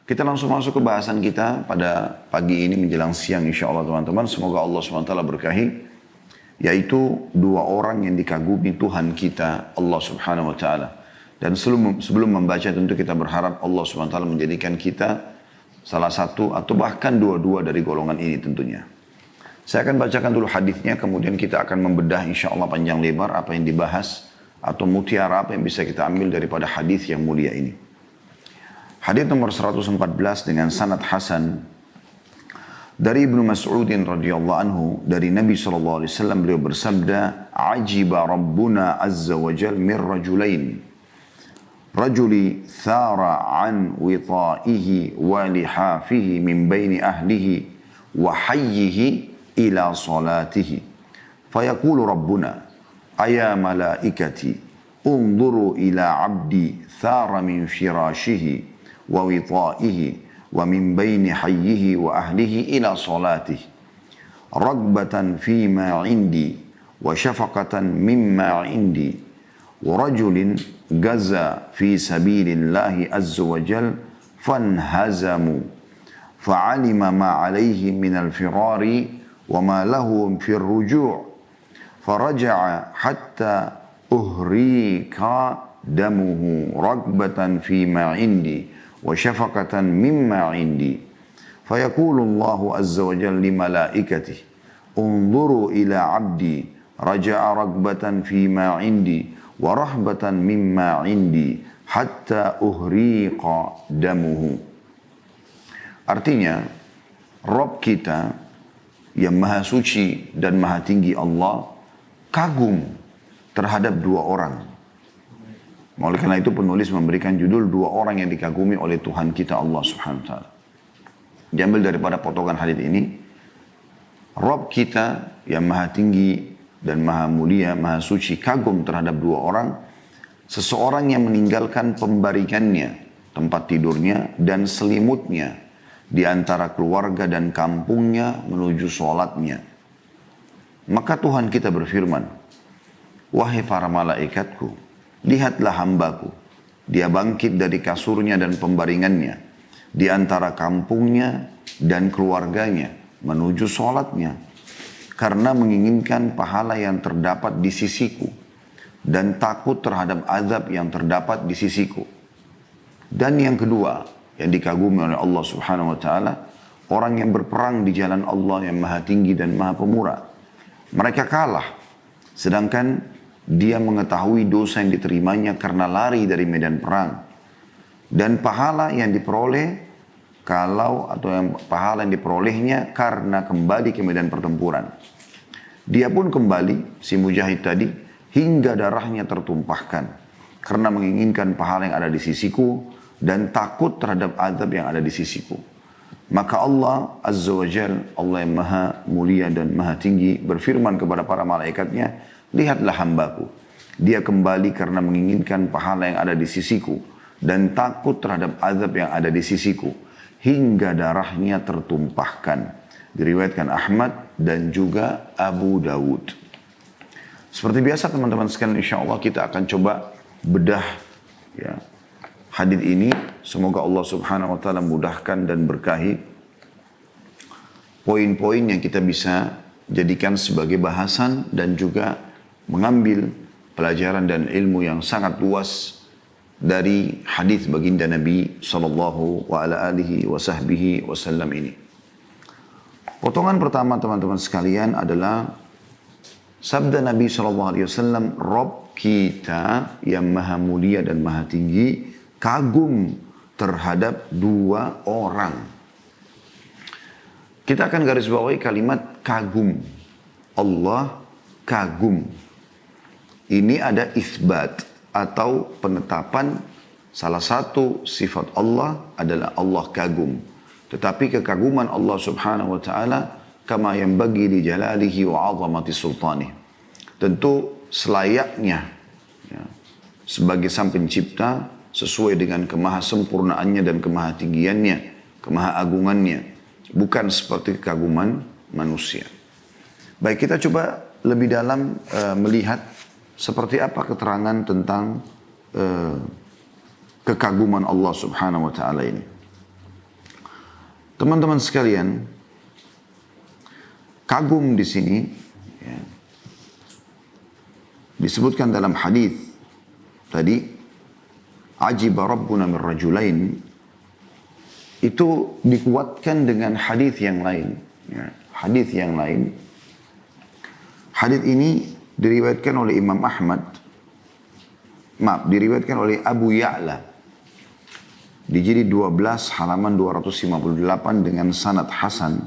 Kita langsung masuk ke bahasan kita pada pagi ini menjelang siang insya Allah teman-teman. Semoga Allah SWT berkahi. Yaitu dua orang yang dikagumi Tuhan kita Allah Subhanahu Wa Taala. Dan sebelum membaca tentu kita berharap Allah SWT menjadikan kita salah satu atau bahkan dua-dua dari golongan ini tentunya. Saya akan bacakan dulu hadisnya, kemudian kita akan membedah insya Allah panjang lebar apa yang dibahas atau mutiara apa yang bisa kita ambil daripada hadis yang mulia ini. Hadis nomor 114 dengan sanad hasan dari Ibnu Mas'udin radhiyallahu anhu dari Nabi sallallahu alaihi wasallam, beliau bersabda, "Ajiba Rabbuna azza wa jalla min rajulain. Rajuli thara an wita'ihi wa lihafihi min baini ahlihi wa hayyihi ila salatihi. Fayaqulu Rabbuna, aya malaikati, unzuru ila abdi thara min firashihi wa wita'ihi wa min baini hayyihi wa ahlihi ila salatihi. Ragbatan fima indi wa syafaqatan mimma indi. Wa rajulin gaza fi sabilillahi azza wa jal fanhazamu. Fa'alima ma alaihi minal firari wa ma lahu fir ruju'. Faraja'a hatta uhrika damuhu ragbatan fima indi wa syafaqatan mimma indi. Fayaqulu Allahu azza wa jalla li malaikatihi, unzuru ila abdi raja'a ragbatan fima indi wa rahbatan mimma indi hatta uhriqa damuhu." Artinya, Rabb kita yang maha suci dan maha tinggi Allah kagum terhadap dua orang. Oleh karena itu penulis memberikan judul dua orang yang dikagumi oleh Tuhan kita Allah Subhanahu Wa Taala. Diambil daripada potongan hadis ini, Rabb kita yang maha tinggi dan maha mulia, maha suci kagum terhadap dua orang. Seseorang yang meninggalkan pembarikannya, tempat tidurnya dan selimutnya di antara keluarga dan kampungnya menuju sholatnya. Maka Tuhan kita berfirman, "Wahai para malaikatku, lihatlah hambaku, dia bangkit dari kasurnya dan pembaringannya, di antara kampungnya dan keluarganya, menuju sholatnya, karena menginginkan pahala yang terdapat di sisiku, dan takut terhadap azab yang terdapat di sisiku." Dan yang kedua, yang dikagumi oleh Allah Subhanahu Wa Taala, orang yang berperang di jalan Allah yang maha tinggi dan maha pemurah. Mereka kalah, sedangkan dia mengetahui dosa yang diterimanya karena lari dari medan perang. Dan pahala yang diperoleh pahala yang diperolehnya karena kembali ke medan pertempuran. Dia pun kembali, si mujahid tadi, hingga darahnya tertumpahkan karena menginginkan pahala yang ada di sisiku dan takut terhadap azab yang ada di sisiku. Maka Allah Azza wa Jal, Allah yang maha mulia dan maha tinggi, berfirman kepada para malaikatnya, "Lihatlah hambaku, dia kembali karena menginginkan pahala yang ada di sisiku dan takut terhadap azab yang ada di sisiku, hingga darahnya tertumpahkan." Diriwayatkan Ahmad dan juga Abu Dawud. Seperti biasa teman-teman sekalian, insya Allah kita akan coba bedah ya, hadis ini. Semoga Allah Subhanahu Wa Taala mudahkan dan berkahi poin-poin yang kita bisa jadikan sebagai bahasan dan juga mengambil pelajaran dan ilmu yang sangat luas dari hadis baginda Nabi sallallahu alaihi wasallam ini. Potongan pertama teman-teman sekalian adalah sabda Nabi sallallahu alaihi wasallam, "Rabb kita yang maha mulia dan maha tinggi kagum terhadap dua orang." Kita akan garis bawahi kalimat kagum. Allah kagum. Ini ada isbat atau penetapan salah satu sifat Allah adalah Allah kagum. Tetapi kekaguman Allah Subhanahu Wa Taala kama yang bagi li jalalihi wa azamati sultanih. Tentu selayaknya ya, sebagai sang pencipta sesuai dengan kemahasempurnaannya dan kemahatinggiannya, kemahaagungannya, bukan seperti kekaguman manusia. Baik, kita coba lebih dalam melihat seperti apa keterangan tentang kekaguman Allah Subhanahu Wa Taala ini. Teman-teman sekalian, kagum di sini ya, disebutkan dalam hadis tadi, ajiba rabbuna min rajulain, itu dikuatkan dengan hadis yang lain. Ya, hadis yang lain. Hadis ini diriwayatkan oleh Imam Ahmad, diriwayatkan oleh Abu Ya'la di jilid 12 halaman 258 dengan sanad hasan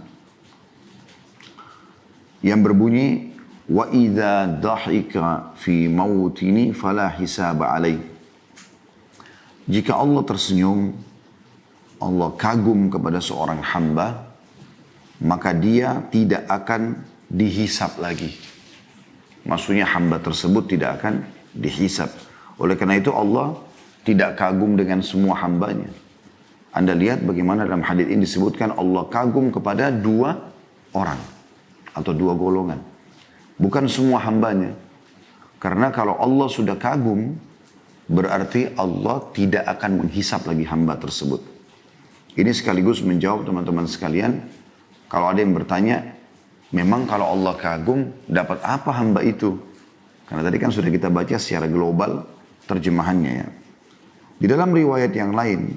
yang berbunyi, wa idza dhahika fi mautini fala hisab alai. Jika Allah tersenyum, Allah kagum kepada seorang hamba, maka dia tidak akan dihisab lagi. Maksudnya hamba tersebut tidak akan dihisab. Oleh karena itu Allah tidak kagum dengan semua hambanya. Anda lihat bagaimana dalam hadis ini disebutkan Allah kagum kepada dua orang atau dua golongan. Bukan semua hambanya. Karena kalau Allah sudah kagum, berarti Allah tidak akan menghisap lagi hamba tersebut. Ini sekaligus menjawab teman-teman sekalian, kalau ada yang bertanya, memang kalau Allah kagum, dapat apa hamba itu? Karena tadi kan sudah kita baca secara global terjemahannya ya. Di dalam riwayat yang lain,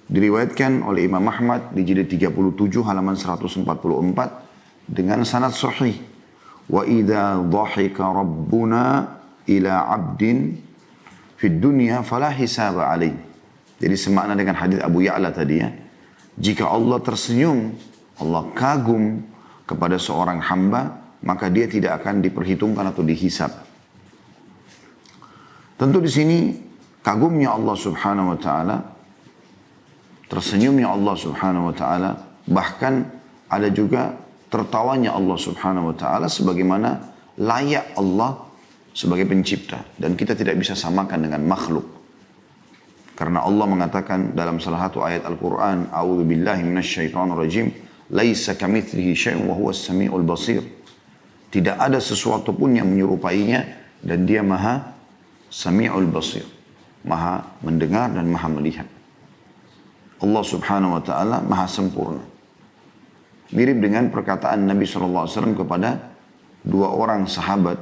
diriwayatkan oleh Imam Ahmad di jilid 37 halaman 144 dengan sanad sahih. Wa idza dhahika rabbuna ila 'abdin fid dunya fala hisaba alaih. Jadi semakna dengan hadis Abu Ya'la tadi ya. Jika Allah tersenyum, Allah kagum kepada seorang hamba, maka dia tidak akan diperhitungkan atau dihisab. Tentu di sini kagumnya Allah subhanahu wa ta'ala, tersenyumnya Allah subhanahu wa ta'ala, bahkan ada juga tertawanya Allah subhanahu wa ta'ala sebagaimana layak Allah sebagai pencipta. Dan kita tidak bisa samakan dengan makhluk. Karena Allah mengatakan dalam salah satu ayat Al-Quran, A'udhu billahi minasyaitonir rajim, Laisa kamitslihi syai'un wa huwas sami'ul basir. Tidak ada sesuatu pun yang menyerupainya dan dia maha sami'ul basir. Maha mendengar dan maha melihat. Allah subhanahu wa ta'ala maha sempurna. Mirip dengan perkataan Nabi SAW kepada dua orang sahabat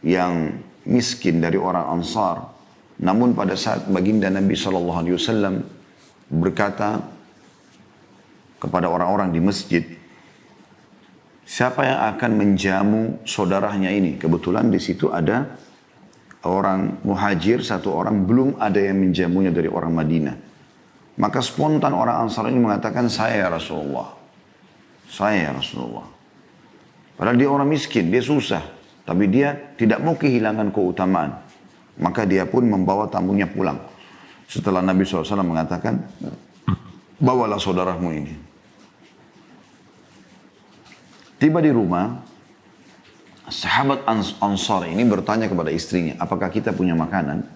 yang miskin dari orang Ansar. Namun pada saat baginda Nabi SAW berkata kepada orang-orang di masjid, siapa yang akan menjamu saudaranya ini? Kebetulan di situ ada orang muhajir, satu orang, belum ada yang menjamunya dari orang Madinah. Maka spontan orang Ansar ini mengatakan, saya ya Rasulullah. Saya ya Rasulullah. Padahal dia orang miskin, dia susah. Tapi dia tidak mau kehilangan keutamaan. Maka dia pun membawa tamunya pulang. Setelah Nabi SAW mengatakan, bawalah saudaramu ini. Tiba di rumah, sahabat Ansar ini bertanya kepada istrinya, apakah kita punya makanan?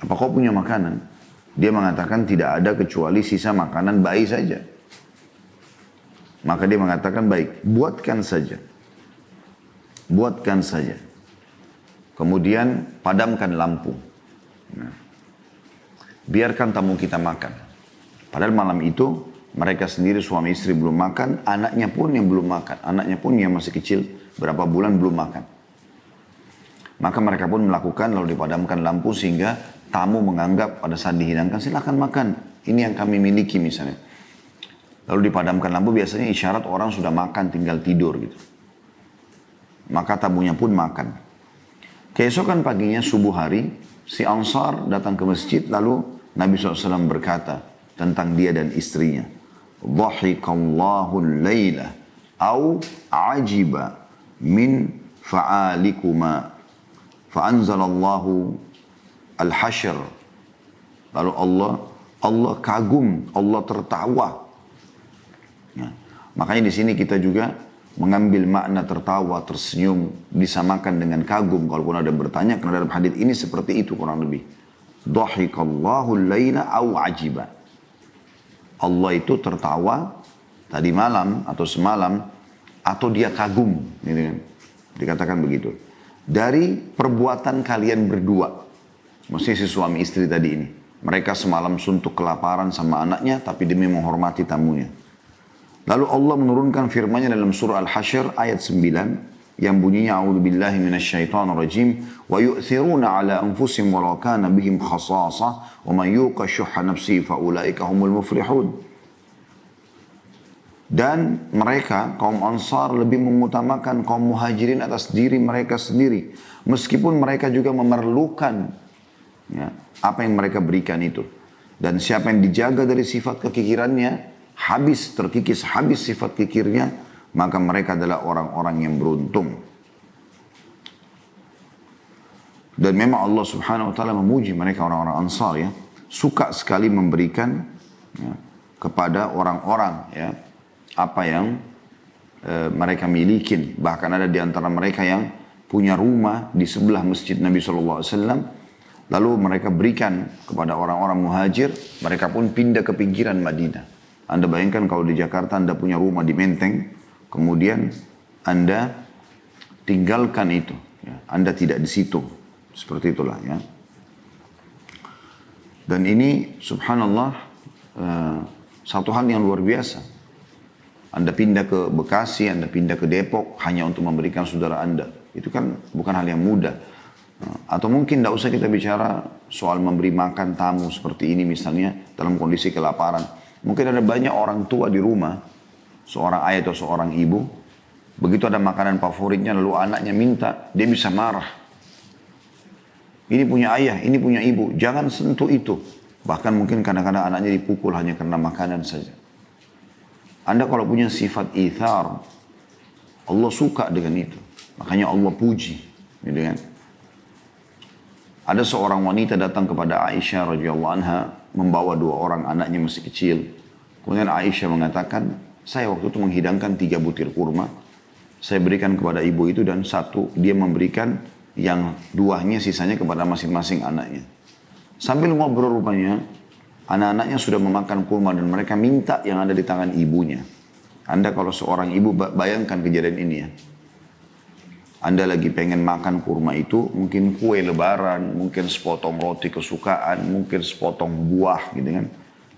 Apa kau punya makanan? Dia mengatakan tidak ada kecuali sisa makanan bayi saja. Maka dia mengatakan baik, buatkan saja. Buatkan saja. Kemudian padamkan lampu. Nah, biarkan tamu kita makan. Padahal malam itu mereka sendiri suami istri belum makan, anaknya pun yang belum makan. Anaknya pun yang masih kecil, berapa bulan belum makan. Maka mereka pun melakukan lalu dipadamkan lampu sehingga tamu menganggap pada saat dihidangkan silakan makan. Ini yang kami miliki misalnya. Lalu dipadamkan lampu biasanya isyarat orang sudah makan tinggal tidur gitu. Maka tamunya pun makan. Keesokan paginya subuh hari si Ansar datang ke masjid lalu Nabi SAW berkata tentang dia dan istrinya. Dhahikallahu al-laila au ajiba min fa'alikuma fa'anzalallahu al-hashr. Lalu Allah kagum, Allah tertawa. Ya. Makanya di sini kita juga mengambil makna tertawa, tersenyum, disamakan dengan kagum. Kalaupun ada bertanya, karena dalam hadis ini seperti itu kurang lebih. Dhahikallahu al-laila au ajiba. Allah itu tertawa tadi malam atau semalam atau dia kagum. Gitu kan. Dikatakan begitu. Dari perbuatan kalian berdua. Maksudnya si suami istri tadi ini. Mereka semalam suntuk kelaparan sama anaknya, tapi demi menghormati tamunya. Lalu Allah menurunkan firman-Nya dalam surah Al-Hasyr ayat 9 yang bunyinya a'udzubillahi minasyaitonirrajim wa yu'thiruna 'ala anfusihim walau kana bihim khasasah wa man yuqa syuhha nafsihi fa ulaika humul muflihun. Dan mereka kaum Ansar lebih mengutamakan kaum Muhajirin atas diri mereka sendiri, meskipun mereka juga memerlukan ya, apa yang mereka berikan itu. Dan siapa yang dijaga dari sifat kekikirannya, terkikis habis sifat kikirnya, maka mereka adalah orang-orang yang beruntung. Dan memang Allah Subhanahu wa taala memuji mereka orang-orang Ansar ya, suka sekali memberikan ya, kepada orang-orang ya apa yang mereka miliki. Bahkan ada di antara mereka yang punya rumah di sebelah masjid Nabi SAW. Lalu mereka berikan kepada orang-orang muhajir, mereka pun pindah ke pinggiran Madinah. Anda bayangkan kalau di Jakarta Anda punya rumah di Menteng, kemudian Anda tinggalkan itu. Ya. Anda tidak di situ. Seperti itulah ya. Dan ini subhanallah satu hal yang luar biasa. Anda pindah ke Bekasi, Anda pindah ke Depok hanya untuk memberikan saudara Anda. Itu kan bukan hal yang mudah. Atau mungkin tidak usah kita bicara soal memberi makan tamu seperti ini misalnya dalam kondisi kelaparan. Mungkin ada banyak orang tua di rumah, seorang ayah atau seorang ibu, begitu ada makanan favoritnya lalu anaknya minta, dia bisa marah. Ini punya ayah, ini punya ibu, jangan sentuh itu. Bahkan mungkin kadang-kadang anaknya dipukul hanya karena makanan saja. Anda kalau punya sifat ithar, Allah suka dengan itu. Makanya Allah puji. Gitu kan? Ada seorang wanita datang kepada Aisyah radhiyallahu anha, membawa 2 orang anaknya masih kecil. Kemudian Aisyah mengatakan, saya waktu itu menghidangkan 3 butir kurma. Saya berikan kepada ibu itu dan 1 dia memberikan yang 2-nya sisanya kepada masing-masing anaknya. Sambil ngobrol rupanya, anak-anaknya sudah memakan kurma dan mereka minta yang ada di tangan ibunya. Anda kalau seorang ibu bayangkan kejadian ini ya. Anda lagi pengen makan kurma itu, mungkin kue lebaran, mungkin sepotong roti kesukaan, mungkin sepotong buah gitu kan.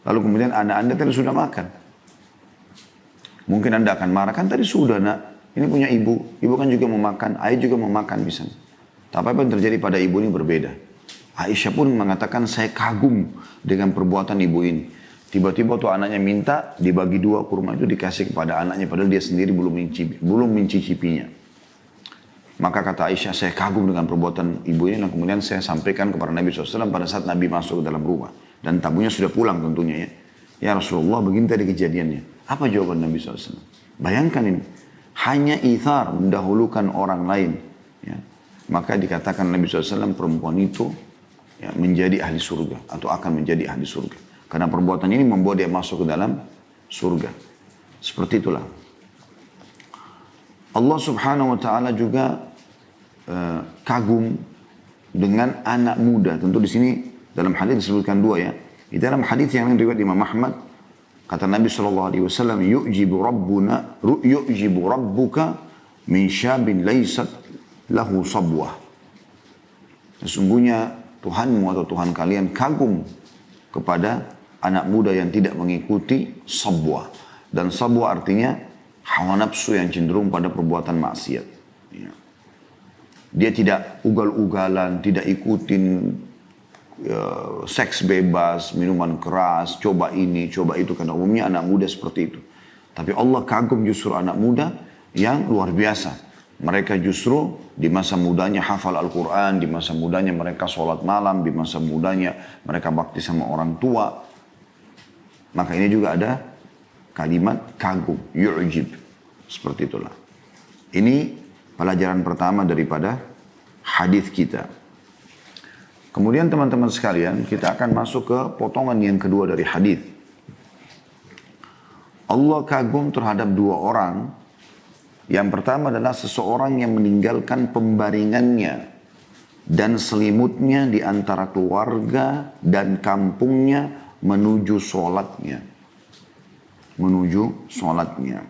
Lalu kemudian anak Anda tadi sudah makan. Mungkin Anda akan marah, kan tadi sudah nak, ini punya ibu kan juga mau makan, ayah juga mau makan bisa. Tapi apa yang terjadi pada ibu ini berbeda. Aisyah pun mengatakan saya kagum dengan perbuatan ibu ini. Tiba-tiba tuh anaknya minta, dibagi 2 kurma itu dikasih kepada anaknya, padahal dia sendiri belum mencicipinya. Maka kata Aisyah, saya kagum dengan perbuatan ibu ini dan kemudian saya sampaikan kepada Nabi SAW pada saat Nabi masuk ke dalam rumah. Dan tamunya sudah pulang tentunya ya. Ya Rasulullah, begini tadi kejadiannya. Apa jawaban Nabi SAW? Bayangkan ini, hanya ithar mendahulukan orang lain. Ya. Maka dikatakan Nabi SAW perempuan itu ya, menjadi ahli surga atau akan menjadi ahli surga. Karena perbuatan ini membawa dia masuk ke dalam surga. Seperti itulah. Allah Subhanahu wa taala juga kagum dengan anak muda. Tentu di sini dalam hadis disebutkan 2 ya. Di dalam hadis yang riwayat Imam Ahmad kata Nabi SAW, yu'jibu rabbuka min syabin laysat lahu sabwah. Sesungguhnya Tuhanmu atau Tuhan kalian kagum kepada anak muda yang tidak mengikuti sabwah. Dan sabwah artinya hawa nafsu yang cenderung pada perbuatan maksiat. Ya. Dia tidak ugal-ugalan, tidak ikutin seks bebas, minuman keras, coba ini, coba itu. Karena umumnya anak muda seperti itu. Tapi Allah kagum justru anak muda yang luar biasa. Mereka justru di masa mudanya hafal Al-Quran, di masa mudanya mereka sholat malam, di masa mudanya mereka bakti sama orang tua. Maka ini juga ada kalimat kagum, yu'jib. Seperti itulah. Ini pelajaran pertama daripada hadis kita. Kemudian teman-teman sekalian, kita akan masuk ke potongan yang kedua dari hadis. Allah kagum terhadap 2 orang. Yang pertama adalah seseorang yang meninggalkan pembaringannya dan selimutnya di antara keluarga dan kampungnya menuju sholatnya. Menuju sholatnya.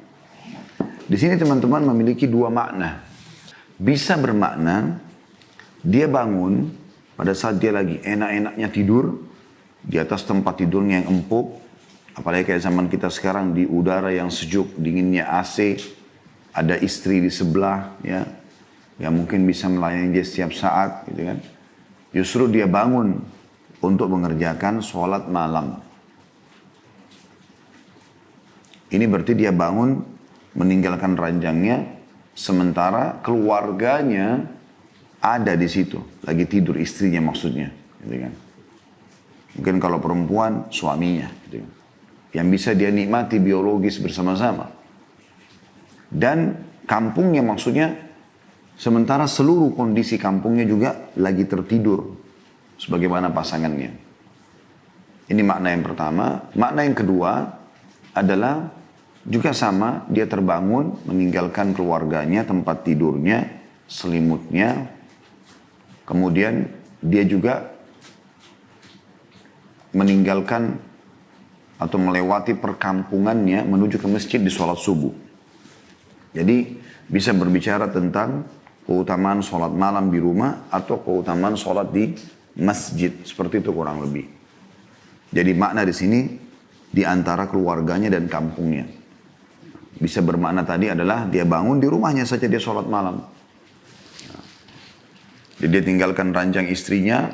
Di sini teman-teman memiliki 2 makna. Bisa bermakna dia bangun pada saat dia lagi enak-enaknya tidur, di atas tempat tidurnya yang empuk, apalagi kayak zaman kita sekarang di udara yang sejuk, dinginnya AC, ada istri di sebelah, ya, yang mungkin bisa melayani dia setiap saat, gitu kan. Justru dia bangun untuk mengerjakan sholat malam. Ini berarti dia bangun meninggalkan ranjangnya, sementara keluarganya ada di situ, lagi tidur, istrinya maksudnya, gitu kan. Mungkin kalau perempuan, suaminya, gitu kan, yang bisa dia nikmati biologis bersama-sama. Dan kampungnya maksudnya, sementara seluruh kondisi kampungnya juga lagi tertidur, sebagaimana pasangannya. Ini makna yang pertama. Makna yang kedua adalah juga sama, dia terbangun, meninggalkan keluarganya, tempat tidurnya, selimutnya. Kemudian dia juga meninggalkan atau melewati perkampungannya menuju ke masjid di sholat subuh. Jadi bisa berbicara tentang keutamaan sholat malam di rumah atau keutamaan sholat di masjid. Seperti itu kurang lebih. Jadi makna di sini di antara keluarganya dan kampungnya. Bisa bermakna tadi adalah dia bangun di rumahnya saja dia sholat malam. Jadi dia tinggalkan ranjang istrinya,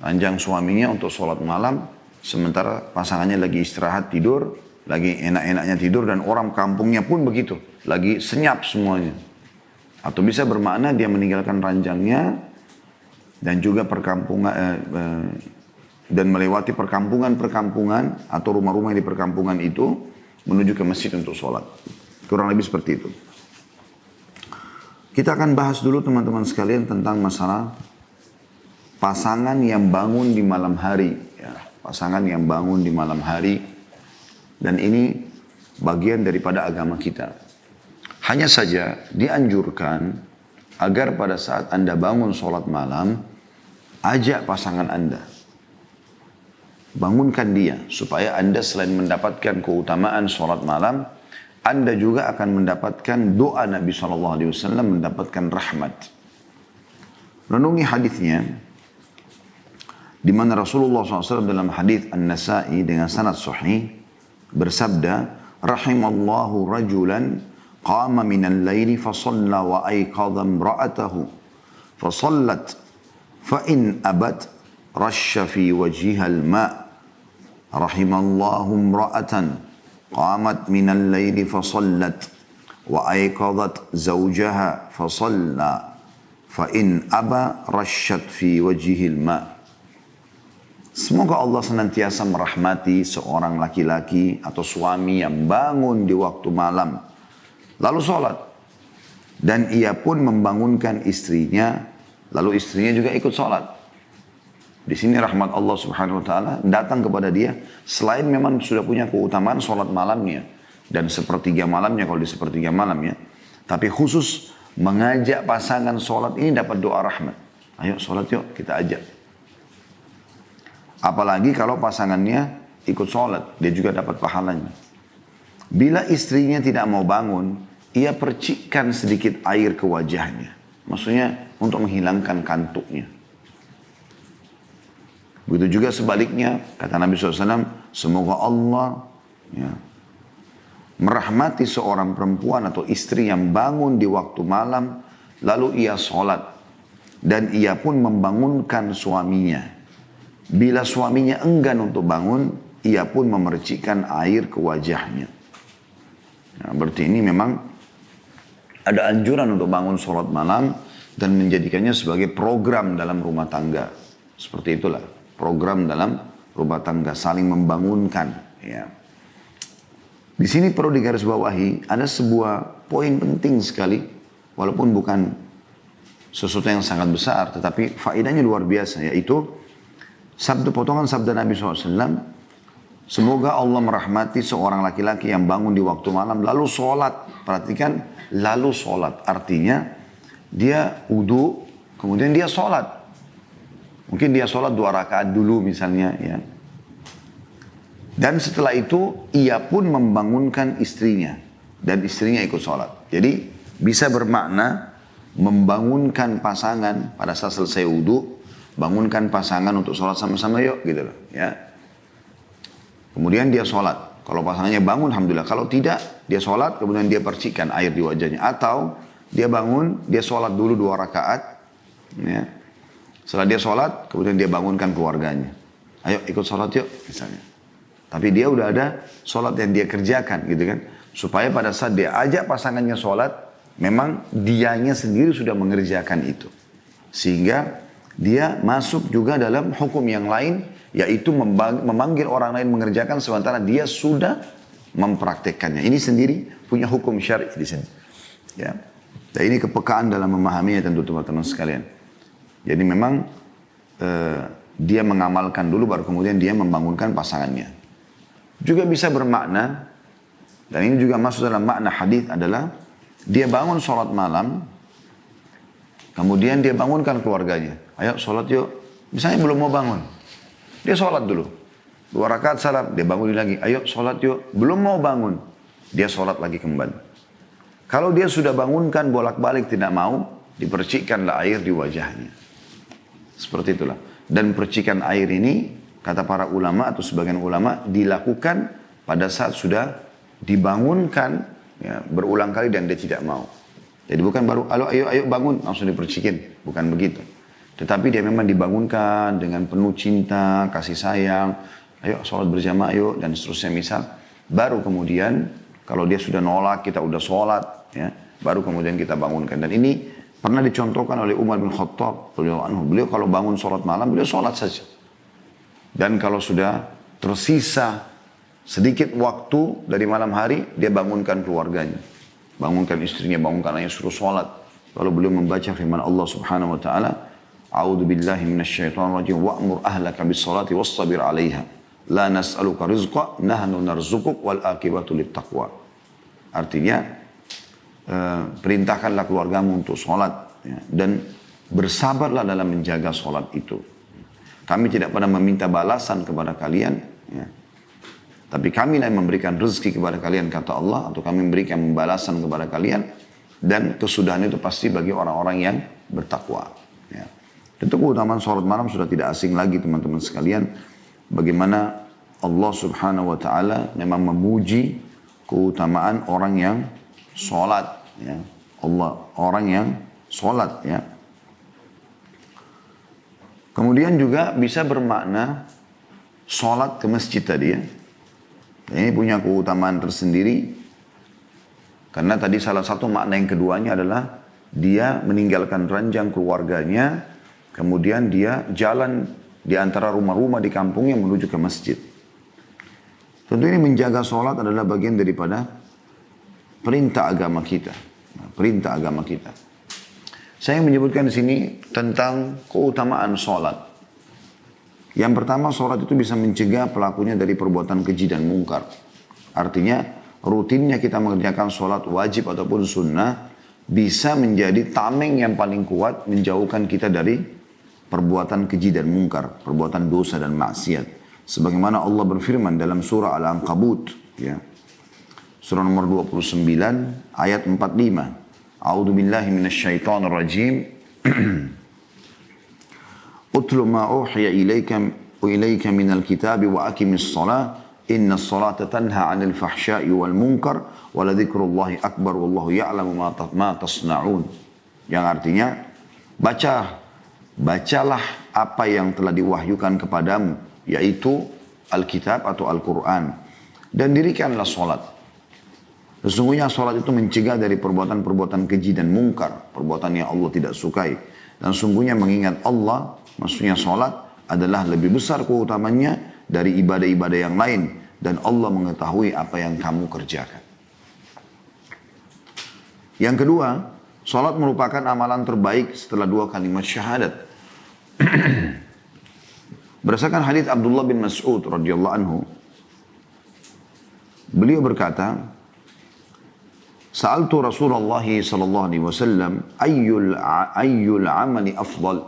ranjang suaminya untuk sholat malam, sementara pasangannya lagi istirahat tidur, lagi enak-enaknya tidur, dan orang kampungnya pun begitu, lagi senyap semuanya. Atau bisa bermakna dia meninggalkan ranjangnya dan juga dan melewati perkampungan-perkampungan atau rumah-rumah di perkampungan itu menuju ke masjid untuk sholat. Kurang lebih seperti itu. Kita akan bahas dulu teman-teman sekalian tentang masalah pasangan yang bangun di malam hari, ya. Pasangan yang bangun di malam hari, dan ini bagian daripada agama kita. Hanya saja dianjurkan agar pada saat Anda bangun sholat malam, ajak pasangan Anda. Bangunkan dia, supaya Anda selain mendapatkan keutamaan sholat malam, Anda juga akan mendapatkan doa Nabi SAW, mendapatkan rahmat. Renungi hadisnya, di mana Rasulullah SAW dalam hadis An-Nasa'i dengan sanad sahih bersabda, rahimallahu rajulan qama minal laili fa shalla wa ayqadha imra'atahu fa shallat fa in abat rasya fi wajhiha al-ma'. Rahimallahu imra'atan qamat minal laili fa shallat wa ayqadhat zawjaha fa shalla fa in aba rasyat fi wajhihi al-ma'. Semoga Allah senantiasa merahmati seorang laki-laki atau suami yang bangun di waktu malam, lalu sholat. Dan ia pun membangunkan istrinya, lalu istrinya juga ikut sholat. Di sini rahmat Allah Subhanahu Wa Taala datang kepada dia, selain memang sudah punya keutamaan sholat malamnya, dan sepertiga malamnya kalau di sepertiga malamnya, tapi khusus mengajak pasangan sholat ini dapat doa rahmat. Ayo sholat yuk, kita ajak. Apalagi kalau pasangannya ikut sholat, dia juga dapat pahalanya. Bila istrinya tidak mau bangun, ia percikkan sedikit air ke wajahnya. Maksudnya untuk menghilangkan kantuknya. Begitu juga sebaliknya, kata Nabi SAW, semoga Allah merahmati seorang perempuan atau istri yang bangun di waktu malam, lalu ia sholat. Dan ia pun membangunkan suaminya. Bila suaminya enggan untuk bangun, ia pun memercikkan air ke wajahnya. Nah, berarti ini memang ada anjuran untuk bangun sholat malam dan menjadikannya sebagai program dalam rumah tangga. Seperti itulah, program dalam rumah tangga, saling membangunkan. Ya. Di sini perlu digarisbawahi, ada sebuah poin penting sekali, walaupun bukan sesuatu yang sangat besar, tetapi faedahnya luar biasa, yaitu potongan sabda Nabi SAW, semoga Allah merahmati seorang laki-laki yang bangun di waktu malam lalu sholat. Perhatikan, lalu sholat. Artinya dia wudu, kemudian dia sholat. Mungkin dia sholat 2 rakaat dulu misalnya. Ya. Dan setelah itu ia pun membangunkan istrinya. Dan istrinya ikut sholat. Jadi bisa bermakna membangunkan pasangan pada saat selesai wudu, bangunkan pasangan untuk sholat sama-sama yuk gitu loh ya. Kemudian dia sholat. Kalau pasangannya bangun, alhamdulillah. Kalau tidak, dia sholat, kemudian dia percikan air di wajahnya. Atau dia bangun, dia sholat dulu 2 rakaat. Ya. Setelah dia sholat, kemudian dia bangunkan keluarganya. Ayo ikut sholat yuk, misalnya. Tapi dia udah ada sholat yang dia kerjakan gitu kan. Supaya pada saat dia ajak pasangannya sholat, memang dianya sendiri sudah mengerjakan itu. Sehingga dia masuk juga dalam hukum yang lain, yaitu memanggil orang lain mengerjakan sementara dia sudah mempraktekkannya. Ini sendiri punya hukum syar'i di sini. Ya. Dan ini kepekaan dalam memahaminya tentu teman-teman sekalian. Jadi memang dia mengamalkan dulu baru kemudian dia membangunkan pasangannya. Juga bisa bermakna, dan ini juga masuk dalam makna hadis adalah dia bangun sholat malam, kemudian dia bangunkan keluarganya. Ayo sholat yuk. Misalnya belum mau bangun. Dia sholat dulu. 2 rakaat salam, dia bangun lagi. Ayo sholat yuk. Belum mau bangun. Dia sholat lagi kembali. Kalau dia sudah bangunkan bolak-balik tidak mau, dipercikkanlah air di wajahnya. Seperti itulah. Dan percikan air ini, kata para ulama atau sebagian ulama, dilakukan pada saat sudah dibangunkan ya, berulang kali dan dia tidak mau. Jadi bukan baru, ayo bangun, langsung dipercikin. Bukan begitu. Tetapi dia memang dibangunkan dengan penuh cinta, kasih sayang. Ayo sholat berjamaah yuk dan seterusnya misal. Baru kemudian kalau dia sudah nolak, kita udah sholat. Ya, baru kemudian kita bangunkan. Dan ini pernah dicontohkan oleh Umar bin Khattab. Beliau kalau bangun sholat malam, beliau sholat saja. Dan kalau sudah tersisa sedikit waktu dari malam hari, dia bangunkan keluarganya. Bangunkan istrinya, bangunkan anaknya, suruh sholat. Lalu beliau membaca firman Allah subhanahu wa ta'ala. A'udhu billahi minasyaitan rajim wa'mur ahlaka bis-salati wastabir 'alaiha la nas'aluka rizqa nahnu narzukuk wal akibatu littaqwa. Artinya perintahkanlah keluargamu untuk sholat ya, dan bersabarlah dalam menjaga sholat itu. Kami tidak pernah meminta balasan kepada kalian ya. Tapi kami yang memberikan rezeki kepada kalian kata Allah, atau kami memberikan balasan kepada kalian, dan kesudahan itu pasti bagi orang-orang yang bertakwa ya. Tentu keutamaan sholat malam sudah tidak asing lagi teman-teman sekalian. Bagaimana Allah subhanahu wa ta'ala memang memuji keutamaan orang yang sholat. Ya. Orang yang sholat. Ya. Kemudian juga bisa bermakna sholat ke masjid tadi ya. Ini punya keutamaan tersendiri. Karena tadi salah satu makna yang keduanya adalah dia meninggalkan ranjang keluarganya. Kemudian dia jalan di antara rumah-rumah di kampungnya menuju ke masjid. Tentu ini menjaga sholat adalah bagian daripada perintah agama kita. Perintah agama kita. Saya menyebutkan di sini tentang keutamaan sholat. Yang pertama, sholat itu bisa mencegah pelakunya dari perbuatan keji dan mungkar. Artinya, rutinnya kita mengerjakan sholat wajib ataupun sunnah bisa menjadi tameng yang paling kuat menjauhkan kita dari perbuatan keji dan mungkar, perbuatan dosa dan maksiat. Sebagaimana Allah berfirman dalam surah Al-Ankabut, ya. Surah nomor 29, ayat 45. A'udzu billahi minasyaitonir rajim. Utlu ma uhiya ilaika minal kitabi wa aqimis shalah. Innas salata tanha 'anil fahsya'i wal munkar wa la dzikrullahi akbar wallahu ya'lamu ma tasna'un. Yang artinya, bacalah apa yang telah diwahyukan kepadamu, yaitu Alkitab atau Al-Quran. Dan dirikanlah sholat. Sesungguhnya sholat itu mencegah dari perbuatan-perbuatan keji dan mungkar. Perbuatan yang Allah tidak sukai. Dan sungguhnya mengingat Allah, maksudnya sholat, adalah lebih besar keutamannya dari ibadah-ibadah yang lain. Dan Allah mengetahui apa yang kamu kerjakan. Yang kedua, sholat merupakan amalan terbaik setelah 2 kalimat syahadat. Berdasarkan hadits Abdullah bin Mas'ud radhiyallahu anhu, beliau berkata, Sa'altu Rasulullah sallallahu alaihi wasallam ayyul amali afdal?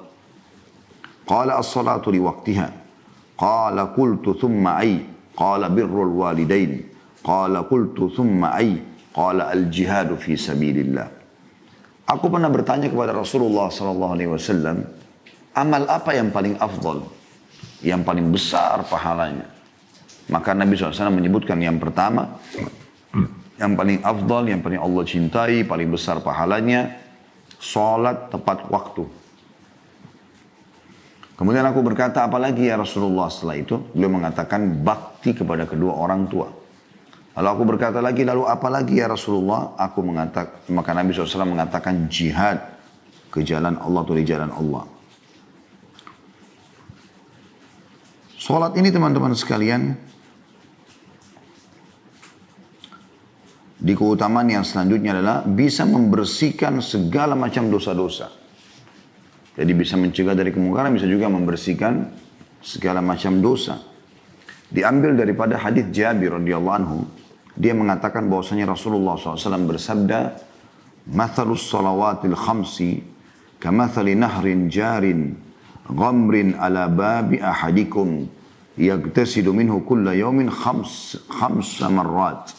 Qala as-salatu li waqtiha. Qala qultu thumma ay? Qala birrul walidain. Qala qultu thumma ay? Qala al-jihadu fi sabilillah. Aku pernah bertanya kepada Rasulullah sallallahu alaihi wasallam, amal apa yang paling afdal, yang paling besar pahalanya? Maka Nabi SAW menyebutkan yang pertama, yang paling afdal, yang paling Allah cintai, paling besar pahalanya, salat tepat waktu. Kemudian aku berkata, apalagi ya Rasulullah? Setelah itu, beliau mengatakan bakti kepada kedua orang tua. Lalu aku berkata lagi, lalu apalagi ya Rasulullah? Maka Nabi SAW mengatakan jihad ke jalan Allah atau di jalan Allah. Salat ini teman-teman sekalian, di keutamaan yang selanjutnya adalah bisa membersihkan segala macam dosa-dosa. Jadi bisa mencegah dari kemungkaran, bisa juga membersihkan segala macam dosa. Diambil daripada hadis Jabir radhiyallahu anhu, dia mengatakan bahwasanya Rasulullah SAW bersabda, "Mathalus salawatil khamsi kamathali nahrin jarin ghamrin ala babi ahadikum yagtasilu minhu kulla yawmin khamsa marrat."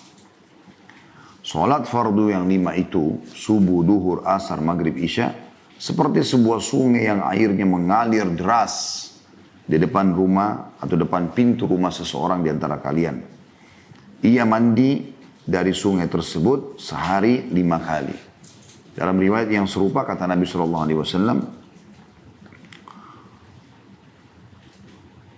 Salat fardu yang 5 itu, subuh, duhur, asar, maghrib, isya, seperti sebuah sungai yang airnya mengalir deras di depan rumah atau depan pintu rumah seseorang di antara kalian. Ia mandi dari sungai tersebut sehari 5 kali. Dalam riwayat yang serupa kata Nabi SAW,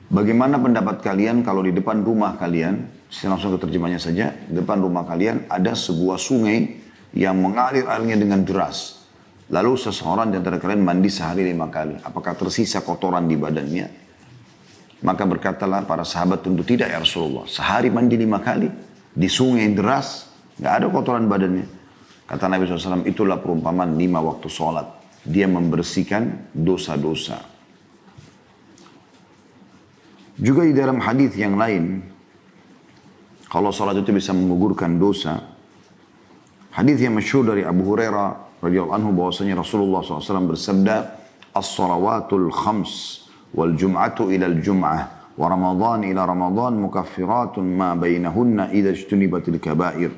bagaimana pendapat kalian kalau di depan rumah kalian, saya langsung ke terjemahnya saja, di depan rumah kalian ada sebuah sungai yang mengalir airnya dengan deras. Lalu seseorang di antara kalian mandi sehari 5 kali. Apakah tersisa kotoran di badannya? Maka berkatalah para sahabat, tentu tidak ya Rasulullah. Sehari mandi 5 kali di sungai yang deras, nggak ada kotoran badannya. Kata Nabi SAW, itulah perumpamaan 5 waktu sholat. Dia membersihkan dosa-dosa. Juga di dalam hadis yang lain, kalau sholat itu bisa menggugurkan dosa. Hadis yang masyhur dari Abu Hurairah radhiyallahu anhu bahwasanya Rasulullah SAW bersabda, "As-salawatul khams wal jum'atu ila al-jum'ah wa Ramadan ila Ramadan mukaffiratun ma bainahunna idza ijtunibatil kaba'ir."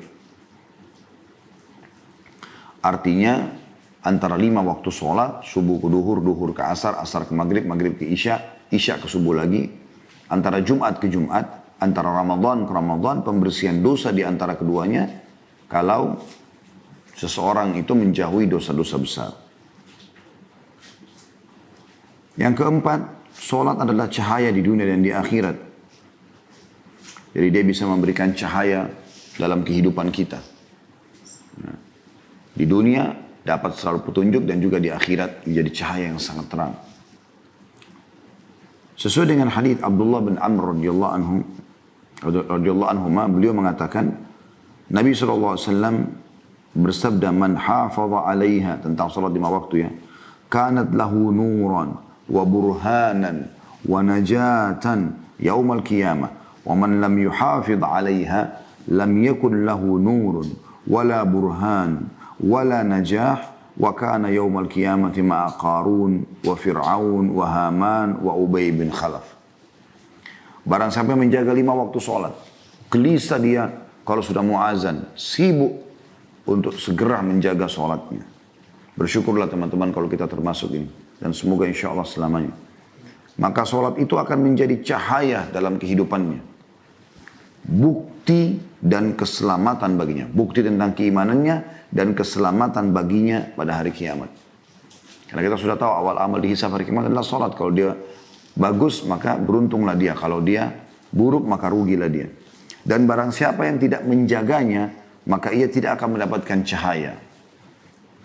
Artinya antara 5 waktu sholat, subuh ke duhur, duhur ke asar, asar ke maghrib, maghrib ke isya, isya ke subuh lagi, antara Jumat ke Jumat, antara Ramadan ke Ramadan, pembersihan dosa di antara keduanya kalau seseorang itu menjauhi dosa-dosa besar. Yang keempat, sholat adalah cahaya di dunia dan di akhirat. Jadi dia bisa memberikan cahaya dalam kehidupan kita. Nah, di dunia dapat selalu petunjuk dan juga di akhirat menjadi cahaya yang sangat terang. Sesuai dengan hadis Abdullah bin Amr radhiyallahu anhu, beliau mengatakan Nabi SAW bersabda, "Man hafadha 'alaiha," tentang salat 5 waktu ya, "kanat lahu nuran wa burhanan wa najatan yaumal qiyamah, wa man lam yuhafidh 'alaiha lam yakun lahu nurun wala burhan wala najah wa kana yaumal qiyamati ma'a Qarun wa Fir'aun wa Haman wa Ubay bin Khalaf." Barang sampai menjaga 5 waktu sholat, gelisah dia kalau sudah mau azan, sibuk untuk segera menjaga sholatnya. Bersyukurlah teman-teman kalau kita termasuk ini, dan semoga insya Allah selamanya. Maka sholat itu akan menjadi cahaya dalam kehidupannya, bukti dan keselamatan baginya, bukti tentang keimanannya dan keselamatan baginya pada hari kiamat. Karena kita sudah tahu awal amal dihisab hari kiamat adalah sholat. Kalau dia bagus maka beruntunglah dia, kalau dia buruk maka rugilah dia. Dan barang siapa yang tidak menjaganya, maka ia tidak akan mendapatkan cahaya.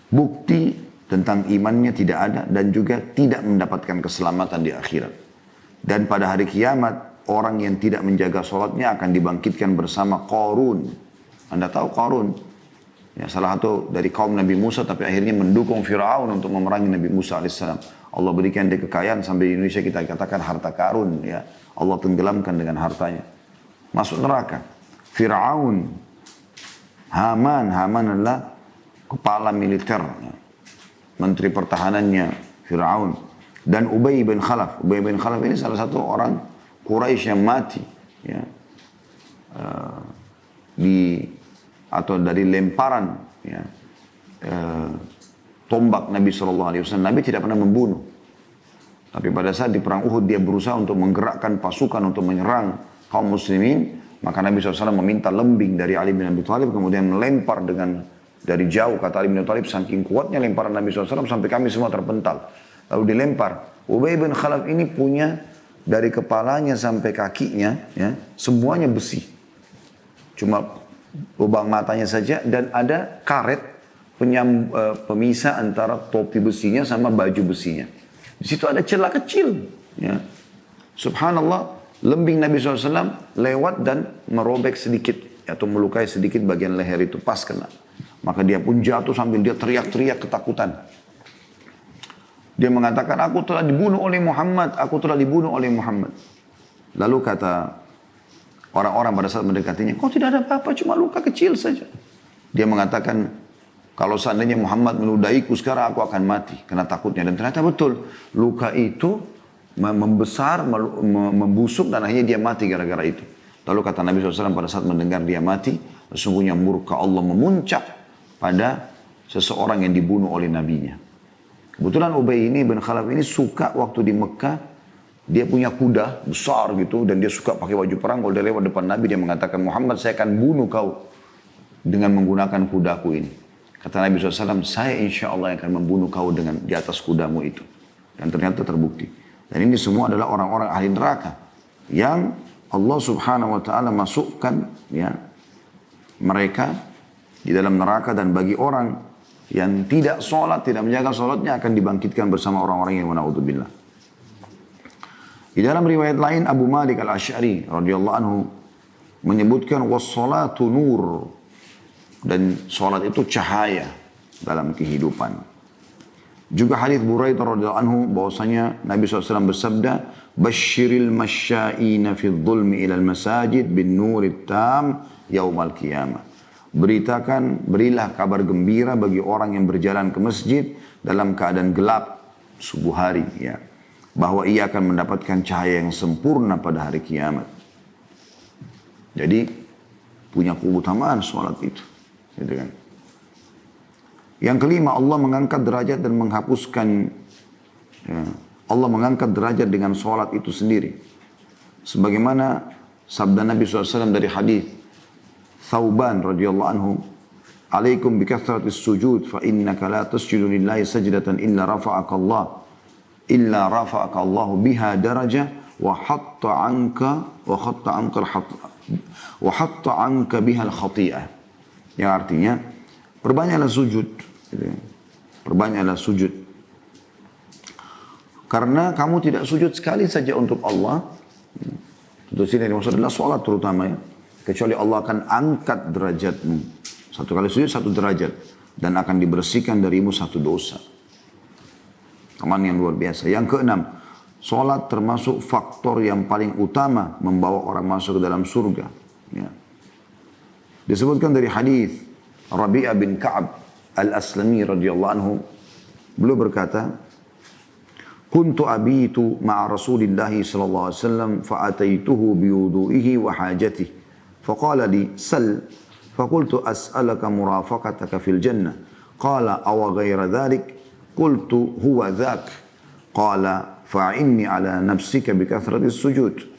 Bukti tentang imannya tidak ada dan juga tidak mendapatkan keselamatan di akhirat. Dan pada hari kiamat, orang yang tidak menjaga sholatnya akan dibangkitkan bersama Qarun. Anda tahu Qarun? Ya, salah satu dari kaum Nabi Musa tapi akhirnya mendukung Fir'aun untuk memerangi Nabi Musa alaihissalam. Allah berikan dia kekayaan sampai di Indonesia kita katakan harta karun. Ya. Allah tenggelamkan dengan hartanya. Masuk neraka. Fir'aun, Haman adalah kepala militer, ya. Menteri pertahanannya Fir'aun. Dan Ubay bin Khalaf. Ubay bin Khalaf ini salah satu orang Quraisy yang mati. Ya. Atau dari lemparan ya, tombak Nabi SAW. Nabi tidak pernah membunuh. Tapi pada saat di perang Uhud dia berusaha untuk menggerakkan pasukan untuk menyerang kaum muslimin. Maka Nabi SAW meminta lembing dari Ali bin Abi Thalib, kemudian melempar dari jauh. Kata Ali bin Abi Thalib, saking kuatnya lemparan Nabi SAW sampai kami semua terpental. Lalu dilempar. Ubay bin Khalaf ini punya dari kepalanya sampai kakinya, ya, semuanya besi. Cuma lubang matanya saja, dan ada karet pemisah antara topi besinya sama baju besinya. Di situ ada celah kecil. Ya. Subhanallah, lembing Nabi SAW lewat dan merobek sedikit, atau melukai sedikit bagian leher itu, pas kena. Maka dia pun jatuh sambil dia teriak-teriak ketakutan. Dia mengatakan, aku telah dibunuh oleh Muhammad, aku telah dibunuh oleh Muhammad. Lalu kata orang-orang pada saat mendekatinya, kau tidak ada apa-apa, cuma luka kecil saja. Dia mengatakan, kalau seandainya Muhammad meludahiku sekarang aku akan mati karena takutnya. Dan ternyata betul, luka itu membesar, membusuk, dan akhirnya dia mati gara-gara itu. Lalu kata Nabi SAW pada saat mendengar dia mati, sesungguhnya murka Allah memuncak pada seseorang yang dibunuh oleh nabinya. Kebetulan Ubay ini bin Khalaf ini suka waktu di Mekah, dia punya kuda besar gitu, dan dia suka pakai baju perang. Kalau dia lewat depan Nabi, dia mengatakan, Muhammad, saya akan bunuh kau dengan menggunakan kudaku ini. Kata Nabi SAW, saya insya Allah akan membunuh kau dengan di atas kudamu itu. Dan ternyata terbukti. Dan ini semua adalah orang-orang ahli neraka yang Allah Subhanahu Wa Taala masukkan, ya, mereka di dalam neraka. Dan bagi orang yang tidak sholat, tidak menjaga sholatnya, akan dibangkitkan bersama orang-orang yang na'udzubillah. Di dalam riwayat lain, Abu Malik Al-Asy'ari radhiyallahu anhu menyebutkan, was-salatu nur, dan sholat itu cahaya dalam kehidupan. Juga hadis Buraidah radhiyallahu anhu bahwasanya Nabi SAW bersabda, "Basyiril masya'ina fil dhulmi ilal masajid bin nurit tam yaumal qiyamah." Berilah kabar gembira bagi orang yang berjalan ke masjid dalam keadaan gelap subuh hari, ya, bahwa ia akan mendapatkan cahaya yang sempurna pada hari kiamat. Jadi punya keutamaan sholat itu. Gitu kan. Yang kelima, Allah mengangkat derajat dan menghapuskan, ya, Allah mengangkat derajat dengan sholat itu sendiri. Sebagaimana sabda Nabi SAW dari hadis Thauban radhiyallahu anhu, "Alaikum bikathratis sujud fa innaka la tasjudu lillahi sajdatan illa rafa'aka Allah biha darajah wa hatta anka biha al-khati'ah." Yang artinya, perbanyaklah sujud. Perbanyaklah sujud. Karena kamu tidak sujud sekali saja untuk Allah. Tentu sini maksud adalah sholat terutama, ya. Kecuali Allah akan angkat derajatmu. Satu kali sujud, satu derajat. Dan akan dibersihkan darimu satu dosa. Aman yang luar biasa. Yang keenam, sholat termasuk faktor yang paling utama membawa orang masuk ke dalam surga. Ya. Disebutkan dari hadis Rabi'ah bin Ka'ab Al-Aslami radhiyallahu anhu, beliau berkata, "Kuntu abitu ma'a Rasulillah sallallahu alaihi wasallam fa'ataituhu biwudu'ihi wa hajatihi faqala li sal faqultu as'alaka murafaqataka fil jannah qala aw ghayra dhalik qultu huwa dhak qala fa'inni ala nafsika bikathratis sujud."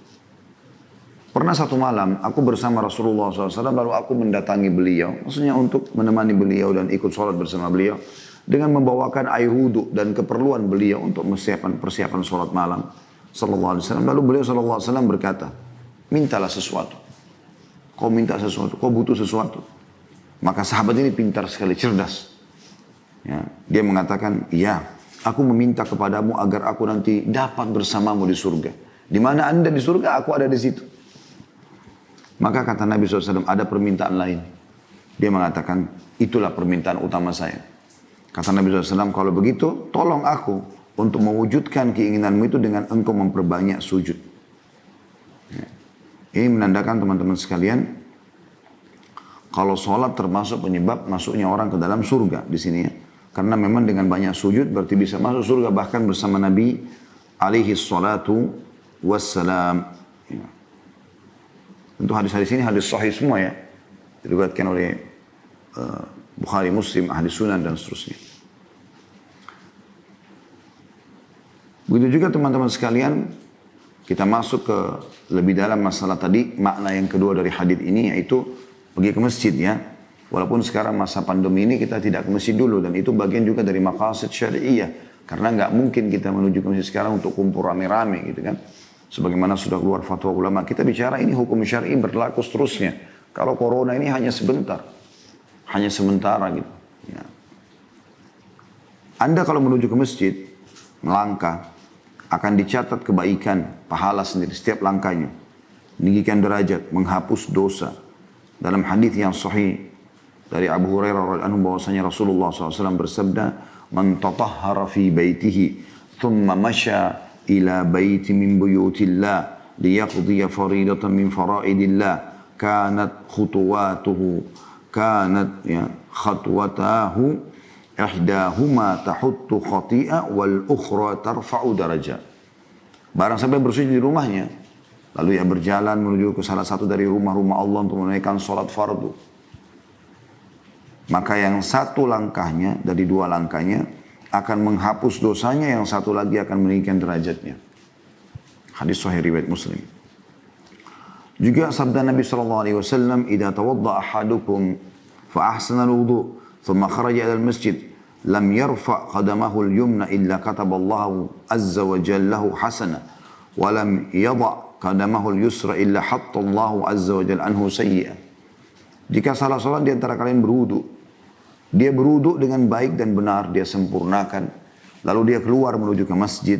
Pernah satu malam, aku bersama Rasulullah SAW, lalu aku mendatangi beliau. Maksudnya untuk menemani beliau dan ikut sholat bersama beliau. Dengan membawakan air wudhu dan keperluan beliau untuk persiapan sholat malam. Sallallahu Alaihi Wasallam. Lalu beliau Sallallahu Alaihi Wasallam berkata, mintalah sesuatu. Kau minta sesuatu, kau butuh sesuatu. Maka sahabat ini pintar sekali, cerdas. Ya, dia mengatakan, iya, aku meminta kepadamu agar aku nanti dapat bersamamu di surga. Di mana anda di surga, aku ada di situ. Maka kata Nabi SAW, ada permintaan lain. Dia mengatakan, itulah permintaan utama saya. Kata Nabi SAW, kalau begitu, tolong aku untuk mewujudkan keinginanmu itu dengan engkau memperbanyak sujud. Ya. Ini menandakan teman-teman sekalian, kalau sholat termasuk penyebab masuknya orang ke dalam surga di sini, ya. Karena memang dengan banyak sujud berarti bisa masuk surga bahkan bersama Nabi alaihi salatu wassalam. Ya. Tentu hadis-hadis ini hadis sahih semua, ya. Diriwayatkan oleh Bukhari, Muslim, Ahli Sunan dan seterusnya. Begitu juga teman-teman sekalian, kita masuk ke lebih dalam masalah tadi, makna yang kedua dari hadis ini yaitu pergi ke masjid ya. Walaupun sekarang masa pandemi ini kita tidak ke masjid dulu dan itu bagian juga dari maqasid syari'iyah. Karena nggak mungkin kita menuju ke masjid sekarang untuk kumpul rame-rame gitu kan. Sebagaimana sudah keluar fatwa ulama, kita bicara ini hukum syar'i berlaku seterusnya. Kalau corona ini hanya sebentar, hanya sementara gitu. Ya. Anda kalau menuju ke masjid, melangkah, akan dicatat kebaikan, pahala sendiri setiap langkahnya. Meninggikan derajat, menghapus dosa. Dalam hadis yang sahih dari Abu Hurairah radhiyallahu anhu bahwasanya Rasulullah SAW bersabda, "Man tatahhara fi baitihi, thumma masya ila baiti min buyutillah, liyaqdiya faridatan min faraidillah, kanat khutuwatuhu, khatwatahu ihdahuma tahuttu khati'a wal ukhra tarfa'u darajat." Barang sampai bersujud di rumahnya, lalu ia berjalan menuju ke salah satu dari rumah-rumah Allah untuk menunaikan sholat fardu, maka yang satu langkahnya dari dua langkahnya akan menghapus dosanya, yang satu lagi akan meninggikan derajatnya. Hadis sahih riwayat Muslim. Juga sabda Nabi SAW, "Idza tawadda ahadukum fa ahsana al-wudu, thumma kharaja ila al-masjid, lam yarfa qadamahu al-yumna illa kataba Allah azza wa jalla lahu hasana, wa lam yadha qadamahu al-yusra illa hatta Allah azza wa jalla anhu sayyi'ah." Jika salah seorang di antara kalian berwudu, dia berwudu dengan baik dan benar, dia sempurnakan, lalu dia keluar menuju ke masjid,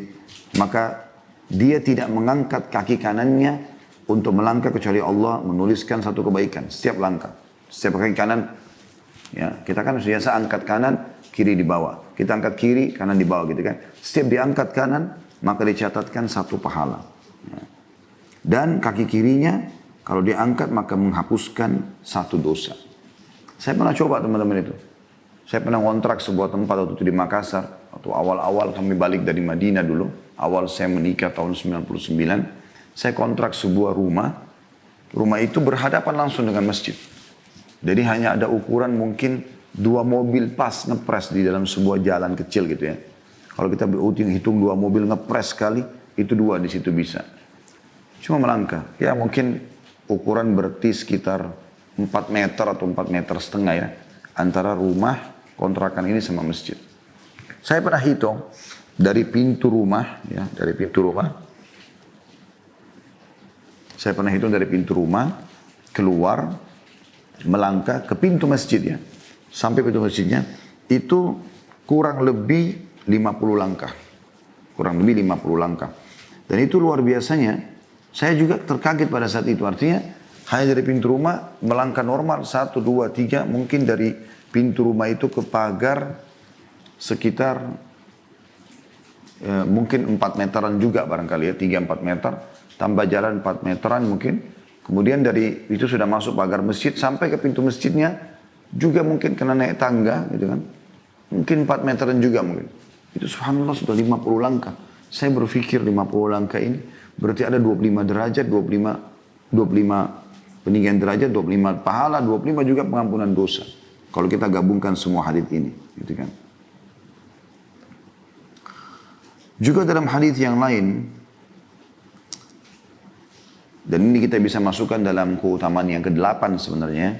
maka dia tidak mengangkat kaki kanannya untuk melangkah kecuali Allah menuliskan satu kebaikan setiap langkah. Setiap kaki kanan, ya, kita kan biasa angkat kanan, kiri di bawah. Kita angkat kiri, kanan di bawah gitu kan. Setiap diangkat kanan, maka dicatatkan satu pahala. Ya. Dan kaki kirinya, kalau diangkat maka menghapuskan satu dosa. Saya pernah coba teman-teman itu. Saya pernah ngontrak sebuah tempat waktu itu di Makassar. Atau awal-awal kami balik dari Madinah dulu. Awal saya menikah tahun 99. Saya kontrak sebuah rumah. Rumah itu berhadapan langsung dengan masjid. Jadi hanya ada ukuran mungkin 2 mobil pas ngepres di dalam sebuah jalan kecil gitu ya. Kalau kita hitung 2 mobil ngepres sekali, itu 2 di situ bisa. Cuma melangkah. Ya mungkin ukuran berarti sekitar 4 meter atau 4,5 meter ya. Antara rumah kontrakan ini sama masjid. Saya pernah hitung dari pintu rumah, ya, dari pintu rumah. Saya pernah hitung dari pintu rumah keluar melangkah ke pintu masjid ya. Sampai pintu masjidnya itu kurang lebih 50 langkah. Kurang lebih 50 langkah. Dan itu luar biasanya. Saya juga terkaget pada saat itu. Artinya hanya dari pintu rumah melangkah normal 1, 2, 3 mungkin dari pintu rumah itu ke pagar sekitar mungkin 4 meteran juga barangkali ya, 3-4 meter. Tambah jalan 4 meteran mungkin. Kemudian dari itu sudah masuk pagar masjid sampai ke pintu masjidnya juga mungkin kena naik tangga gitu kan. Mungkin 4 meteran juga mungkin. Itu subhanallah sudah 50 langkah. Saya berpikir 50 langkah ini berarti ada 25 derajat, 25 peninggian derajat, 25 pahala, 25 juga pengampunan dosa. Kalau kita gabungkan semua hadis ini, gitu kan. Juga dalam hadis yang lain, dan ini kita bisa masukkan dalam keutamaan yang ke-8 sebenarnya.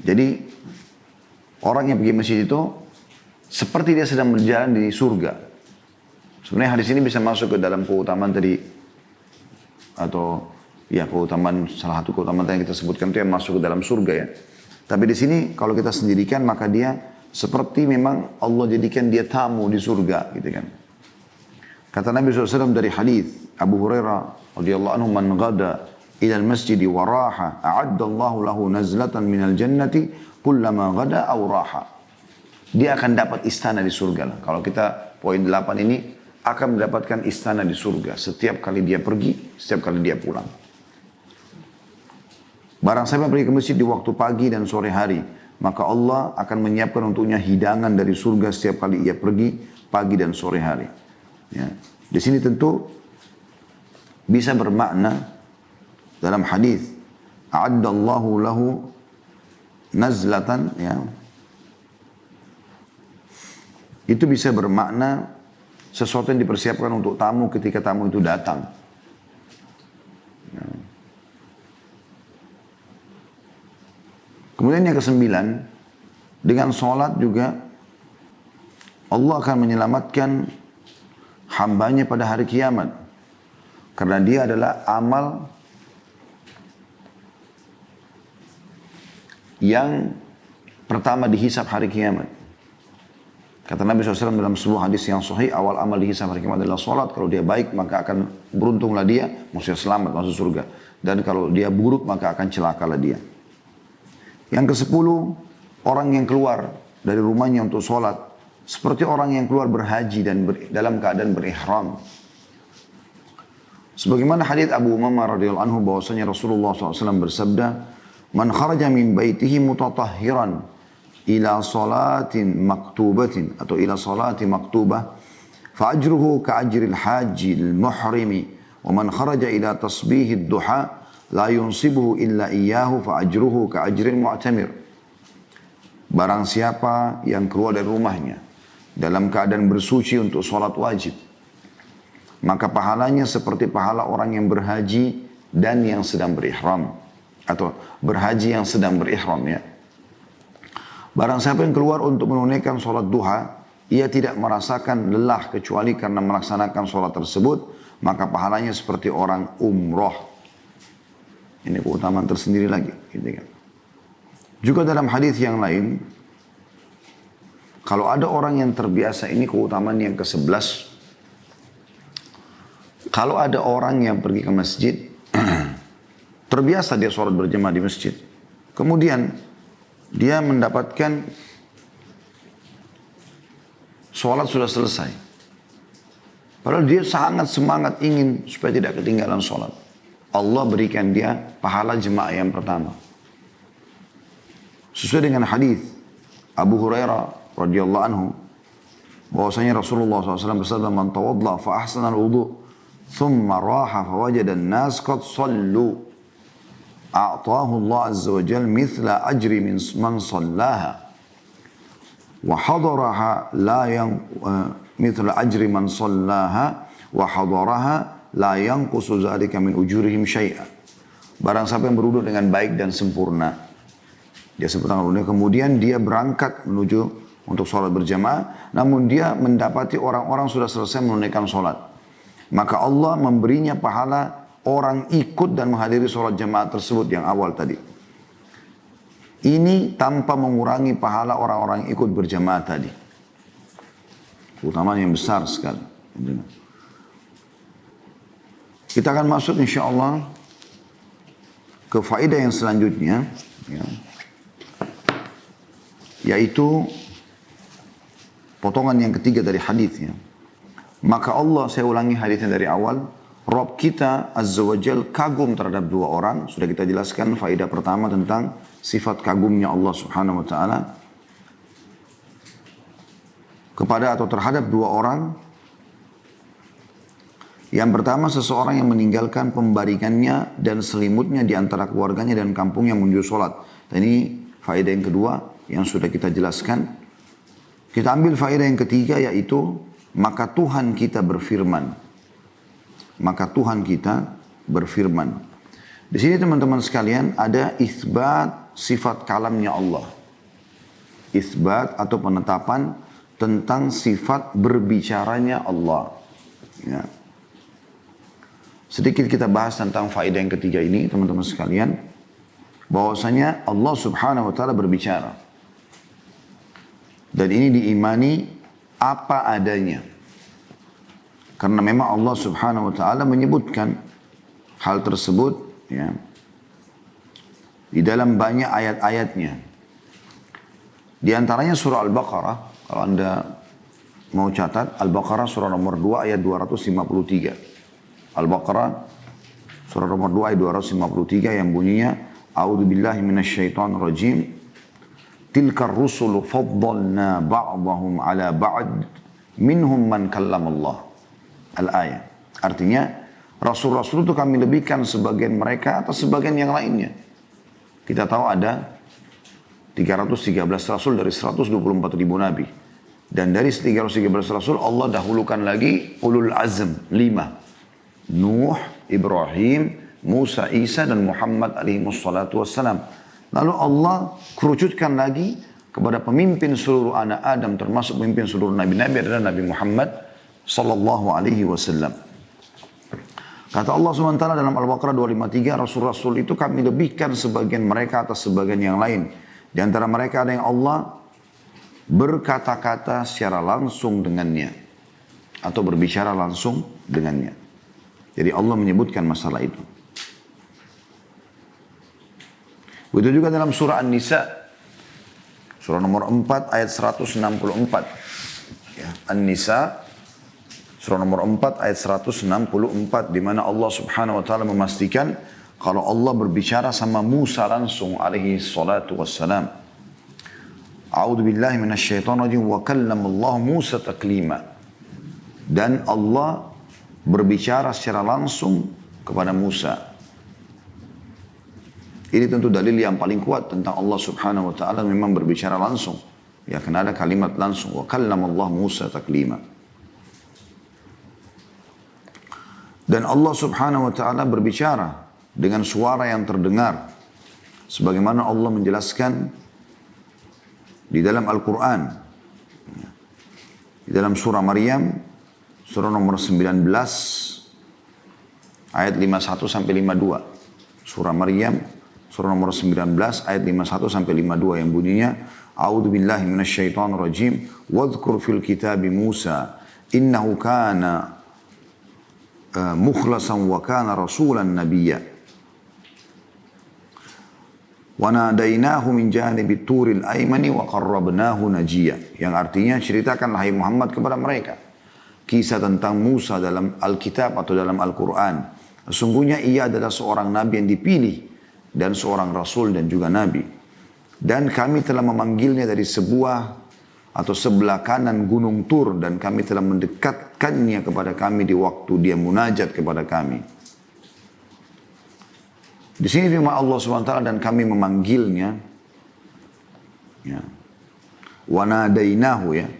Jadi orang yang pergi masjid itu seperti dia sedang berjalan di surga. Sebenarnya hadis ini bisa masuk ke dalam keutamaan tadi, atau ya keutamaan, salah satu keutamaan yang kita sebutkan itu yang masuk ke dalam surga ya. Tapi di sini kalau kita sendirikan maka dia seperti memang Allah jadikan dia tamu di surga gitu kan. Kata Nabi SAW dari hadis Abu Hurairah radhiyallahu anhu, "Man ghada ila al-masjid wa raha, a'adda Allahu lahu nazlatan minal jannati kullama ghada aw raha." Dia akan dapat istana di surga lah. Kalau kita poin 8 ini akan mendapatkan istana di surga setiap kali dia pergi, setiap kali dia pulang. Barang siapa pergi ke masjid di waktu pagi dan sore hari, maka Allah akan menyiapkan untuknya hidangan dari surga setiap kali ia pergi pagi dan sore hari. Ya. Di sini tentu bisa bermakna dalam hadis, "A'addallahu lahu nazlatan", ya. Itu bisa bermakna sesuatu yang dipersiapkan untuk tamu ketika tamu itu datang. Kemudian yang kesembilan, dengan sholat juga Allah akan menyelamatkan hambanya pada hari kiamat. Karena dia adalah amal yang pertama dihisab hari kiamat. Kata Nabi SAW dalam sebuah hadis yang sahih, awal amal dihisab hari kiamat adalah sholat. Kalau dia baik maka akan beruntunglah dia, maksudnya selamat masuk surga. Dan kalau dia buruk maka akan celakalah dia. Yang ke-10, orang yang keluar dari rumahnya untuk sholat. Seperti orang yang keluar berhaji dan dalam keadaan berihram. Sebagaimana hadis Abu Umamah radhiyallahu anhu bahwasanya Rasulullah SAW bersabda, "Man kharaja min baitihi mutatahhiran ila salatin maktubatin atau ila salati maktubah, fa ajruhu ka ajril hajjil muhrimi, wa man kharaja ila tasbihid duha la yunsibuhu illa iyyahu fa ajruhu ka ajril mu'tamir." Barang siapa yang keluar dari rumahnya dalam keadaan bersuci untuk sholat wajib, maka pahalanya seperti pahala orang yang berhaji dan yang sedang berihram. Atau berhaji yang sedang berihram ya. Barang siapa yang keluar untuk menunaikan sholat duha, ia tidak merasakan lelah kecuali karena melaksanakan sholat tersebut, maka pahalanya seperti orang umroh. Ini keutamaan tersendiri lagi. Gitu kan. Juga dalam hadis yang lain, kalau ada orang yang terbiasa, ini keutamaan yang ke-11. Kalau ada orang yang pergi ke masjid, terbiasa dia sholat berjamaah di masjid. Kemudian dia mendapatkan sholat sudah selesai. Padahal dia sangat semangat ingin supaya tidak ketinggalan sholat. Allah berikan dia pahala jemaah yang pertama. Sesuai dengan hadis Abu Hurairah radhiyallahu anhu, bahwasanya Rasulullah SAW bersabda, "Man tawadla fa ahsana al-wudu, thumma raha fa wajada an-nas qad sallu, a'tahu Allah azza wa jalla mithla ajri man sallaha wa hadaraha la yang mithla ajri man sallaha wa hadaraha la yanqusu dzalika min ujurihim syai'a." Barang siapa yang berwudu dengan baik dan sempurna, dia sempurna wudunya, kemudian dia berangkat menuju untuk sholat berjamaah, namun dia mendapati orang-orang sudah selesai menunaikan sholat, maka Allah memberinya pahala orang ikut dan menghadiri sholat jamaah tersebut yang awal tadi. Ini tanpa mengurangi pahala orang-orang yang ikut berjamaah tadi. Keutamaan yang besar sekali. Kita akan masuk insya Allah ke faedah yang selanjutnya, ya, yaitu potongan yang ketiga dari hadisnya. Maka Allah, saya ulangi hadisnya dari awal, Rabb kita Azza wa Jal kagum terhadap dua orang. Sudah kita jelaskan faedah pertama tentang sifat kagumnya Allah Subhanahu wa Ta'ala kepada atau terhadap dua orang. Yang pertama, seseorang yang meninggalkan pembaringannya dan selimutnya di antara keluarganya dan kampungnya menuju sholat. Dan ini faedah yang kedua yang sudah kita jelaskan. Kita ambil faedah yang ketiga, yaitu maka Tuhan kita berfirman. Maka Tuhan kita berfirman. Di sini teman-teman sekalian ada isbat sifat kalamnya Allah. Isbat atau penetapan tentang sifat berbicaranya Allah. Ya. Sedikit kita bahas tentang faedah yang ketiga ini teman-teman sekalian. Bahwasanya Allah Subhanahu wa Ta'ala berbicara. Dan ini diimani apa adanya. Karena memang Allah Subhanahu wa Ta'ala menyebutkan hal tersebut ya, di dalam banyak ayat-ayatnya. Di antaranya surah Al-Baqarah, kalau Anda mau catat, Al-Baqarah surah nomor 2 ayat 253. Al-Baqarah surah nomor 2 ayat 253 yang bunyinya, A'udzubillahi minasyaitonir rajim. Tilkar rusulu faddalna ba'dahum ala ba'd minhum man kallamallah. Al-ayat. Artinya, rasul-rasul itu kami lebihkan sebagian mereka atau sebagian yang lainnya. Kita tahu ada 313 rasul dari 124 ribu nabi. Dan dari 313 Rasul Allah dahulukan lagi ulul azm 5. Nuh, Ibrahim, Musa, Isa dan Muhammad alaihi wassalatu wassalam. Lalu Allah kerucutkan lagi kepada pemimpin seluruh anak Adam termasuk pemimpin seluruh nabi-nabi adalah Nabi Muhammad sallallahu alaihi wasallam. Kata Allah SWT dalam Al-Baqarah 253, Rasul-Rasul itu kami lebihkan sebagian mereka atas sebagian yang lain. Di antara mereka ada yang Allah berkata-kata secara langsung dengannya. Atau berbicara langsung dengannya. Jadi Allah menyebutkan masalah itu. Begitu juga dalam surah An-Nisa. Surah nomor 4 ayat 164. Ya, An-Nisa. Surah nomor 4 ayat 164. Di mana Allah subhanahu wa ta'ala memastikan. Kalau Allah berbicara sama Musa langsung alaihi salatu wassalam. A'udhu billahi minasyaitan rajim. Wa kallamallahu Musa taklima. Dan Allah berbicara secara langsung kepada Musa. Ini tentu dalil yang paling kuat tentang Allah subhanahu wa ta'ala memang berbicara langsung. Ya, karena ada kalimat langsung. Wa kallamallahu Musa taklima. Dan Allah subhanahu wa ta'ala berbicara dengan suara yang terdengar. Sebagaimana Allah menjelaskan di dalam Al-Quran. Di dalam surah Maryam, surah nomor 19, ayat 51 sampai 52. Surah Maryam, surah nomor 19 ayat 51 sampai 52 yang bunyinya A'udzu billahi minasyaitonir rajim wadhkur fil kitabi Musa innahu kana mukhlasan wa kana rasulan nabiyya wa nadainahu min janibit turil aymani wa qarrabnahu najiyya, yang artinya ceritakanlah hai Muhammad kepada mereka kisah tentang Musa dalam Alkitab atau dalam Al-Quran. Sesungguhnya ia adalah seorang nabi yang dipilih dan seorang rasul dan juga nabi. Dan kami telah memanggilnya dari sebuah atau sebelah kanan gunung Tur dan kami telah mendekatkannya kepada kami di waktu dia munajat kepada kami. Di sini firman Allah SWT dan kami memanggilnya. Ya. Wa nadainahu ya.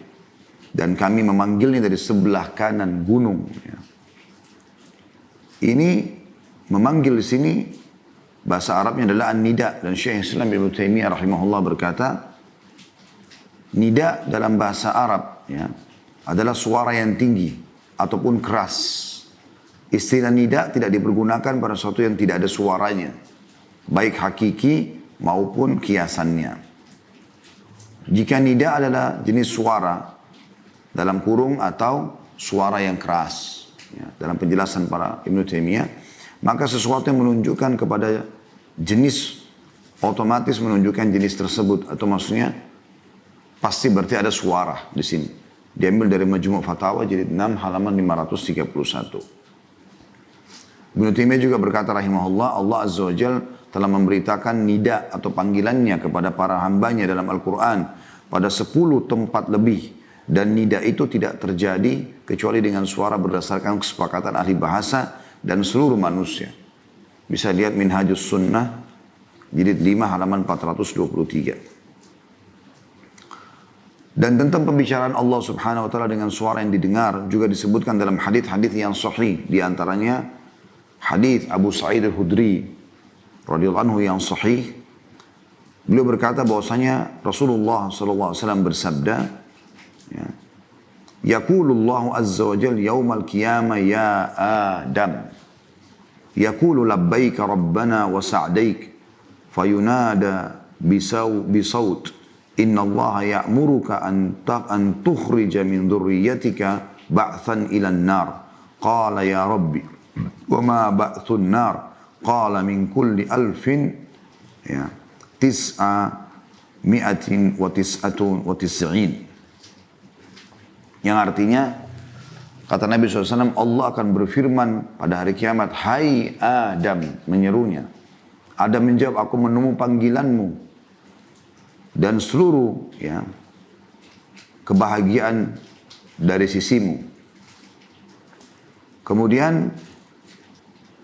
Dan kami memanggilnya dari sebelah kanan gunung. Ya. Ini memanggil di sini bahasa Arabnya adalah an-nida, dan Syekh Islam Ibnu Taimiyah rahimahullah berkata, nida dalam bahasa Arab ya, adalah suara yang tinggi ataupun keras. Istilah nida tidak dipergunakan pada sesuatu yang tidak ada suaranya, baik hakiki maupun kiasannya. Jika nida adalah jenis suara dalam kurung atau suara yang keras, ya, dalam penjelasan para Ibnu Taimiyah, maka sesuatu yang menunjukkan kepada jenis otomatis menunjukkan jenis tersebut, atau maksudnya pasti berarti ada suara di sini. Diambil dari Majmu' Fatawa jilid 6 halaman 531. Ibnu Taimiyah juga berkata rahimahullah, Allah Azza wa Jalla telah memberitakan nida atau panggilannya kepada para hambanya dalam Al-Quran pada 10 tempat lebih, dan nida itu tidak terjadi kecuali dengan suara berdasarkan kesepakatan ahli bahasa dan seluruh manusia. Bisa lihat Minhajus Sunnah jilid 5 halaman 423. Dan tentang pembicaraan Allah subhanahu wa ta'ala dengan suara yang didengar juga disebutkan dalam hadith-hadith yang sahih. Di antaranya hadith Abu Sa'id al-Hudri radhiyallahu anhu yang sahih. Beliau berkata bahwasanya Rasulullah SAW bersabda, ya, Yaqulullahu azza wa jalla yaumal qiyamah ya Adam. Yaqulu labbaika rabbana wa sa'daik. Fayunada bisawt. Inna Allah ya'muruka an tukhrija min dhurriyyatika ba'than ilan nar. Qala ya Rabbi. Wa ma ba'thun nar. Qala min kulli alfin ya, tis'atin wa tis'in. Yang artinya, kata Nabi SAW, Allah akan berfirman pada hari kiamat, hai Adam, menyerunya. Adam menjawab, aku menemu panggilanmu. Dan seluruh ya, kebahagiaan dari sisimu. Kemudian,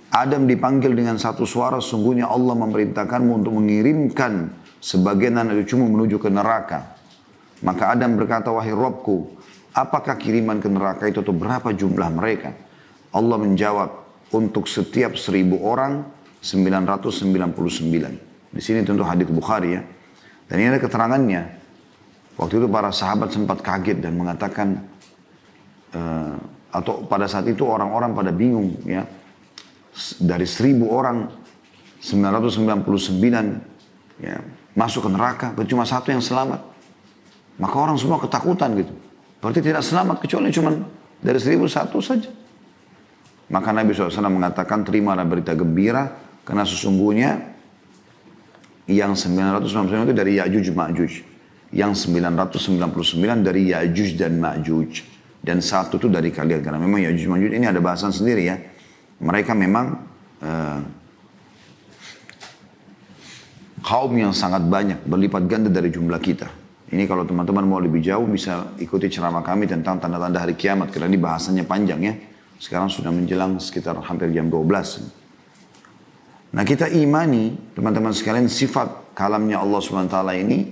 Adam dipanggil dengan satu suara, sungguhnya Allah memerintahkanmu untuk mengirimkan sebagian anak cucumu menuju ke neraka. Maka Adam berkata, wahai Rabbku, apakah kiriman ke neraka itu atau berapa jumlah mereka? Allah menjawab, untuk setiap 1000 orang 999. Di sini tentu hadits Bukhari ya. Dan ini ada keterangannya. Waktu itu para sahabat sempat kaget dan mengatakan, atau pada saat itu orang-orang pada bingung ya. Dari 1000 orang 999 ya, masuk ke neraka, cuma satu yang selamat. Maka orang semua ketakutan gitu. Berarti tidak selamat kecuali cuma dari 1001 saja. Maka Nabi SAW mengatakan, terimalah berita gembira, karena sesungguhnya yang 999 itu dari Ya'juj Ma'juj. Yang 999 dari Ya'juj dan Ma'juj. Dan satu itu dari kalian. Karena memang Ya'juj Ma'juj ini ada bahasan sendiri ya. Mereka memang kaum yang sangat banyak, berlipat ganda dari jumlah kita. Ini kalau teman-teman mau lebih jauh bisa ikuti ceramah kami tentang tanda-tanda hari kiamat. Karena ini bahasanya panjang ya. Sekarang sudah menjelang sekitar hampir jam 12. Nah kita imani, teman-teman sekalian, sifat kalamnya Allah SWT ini,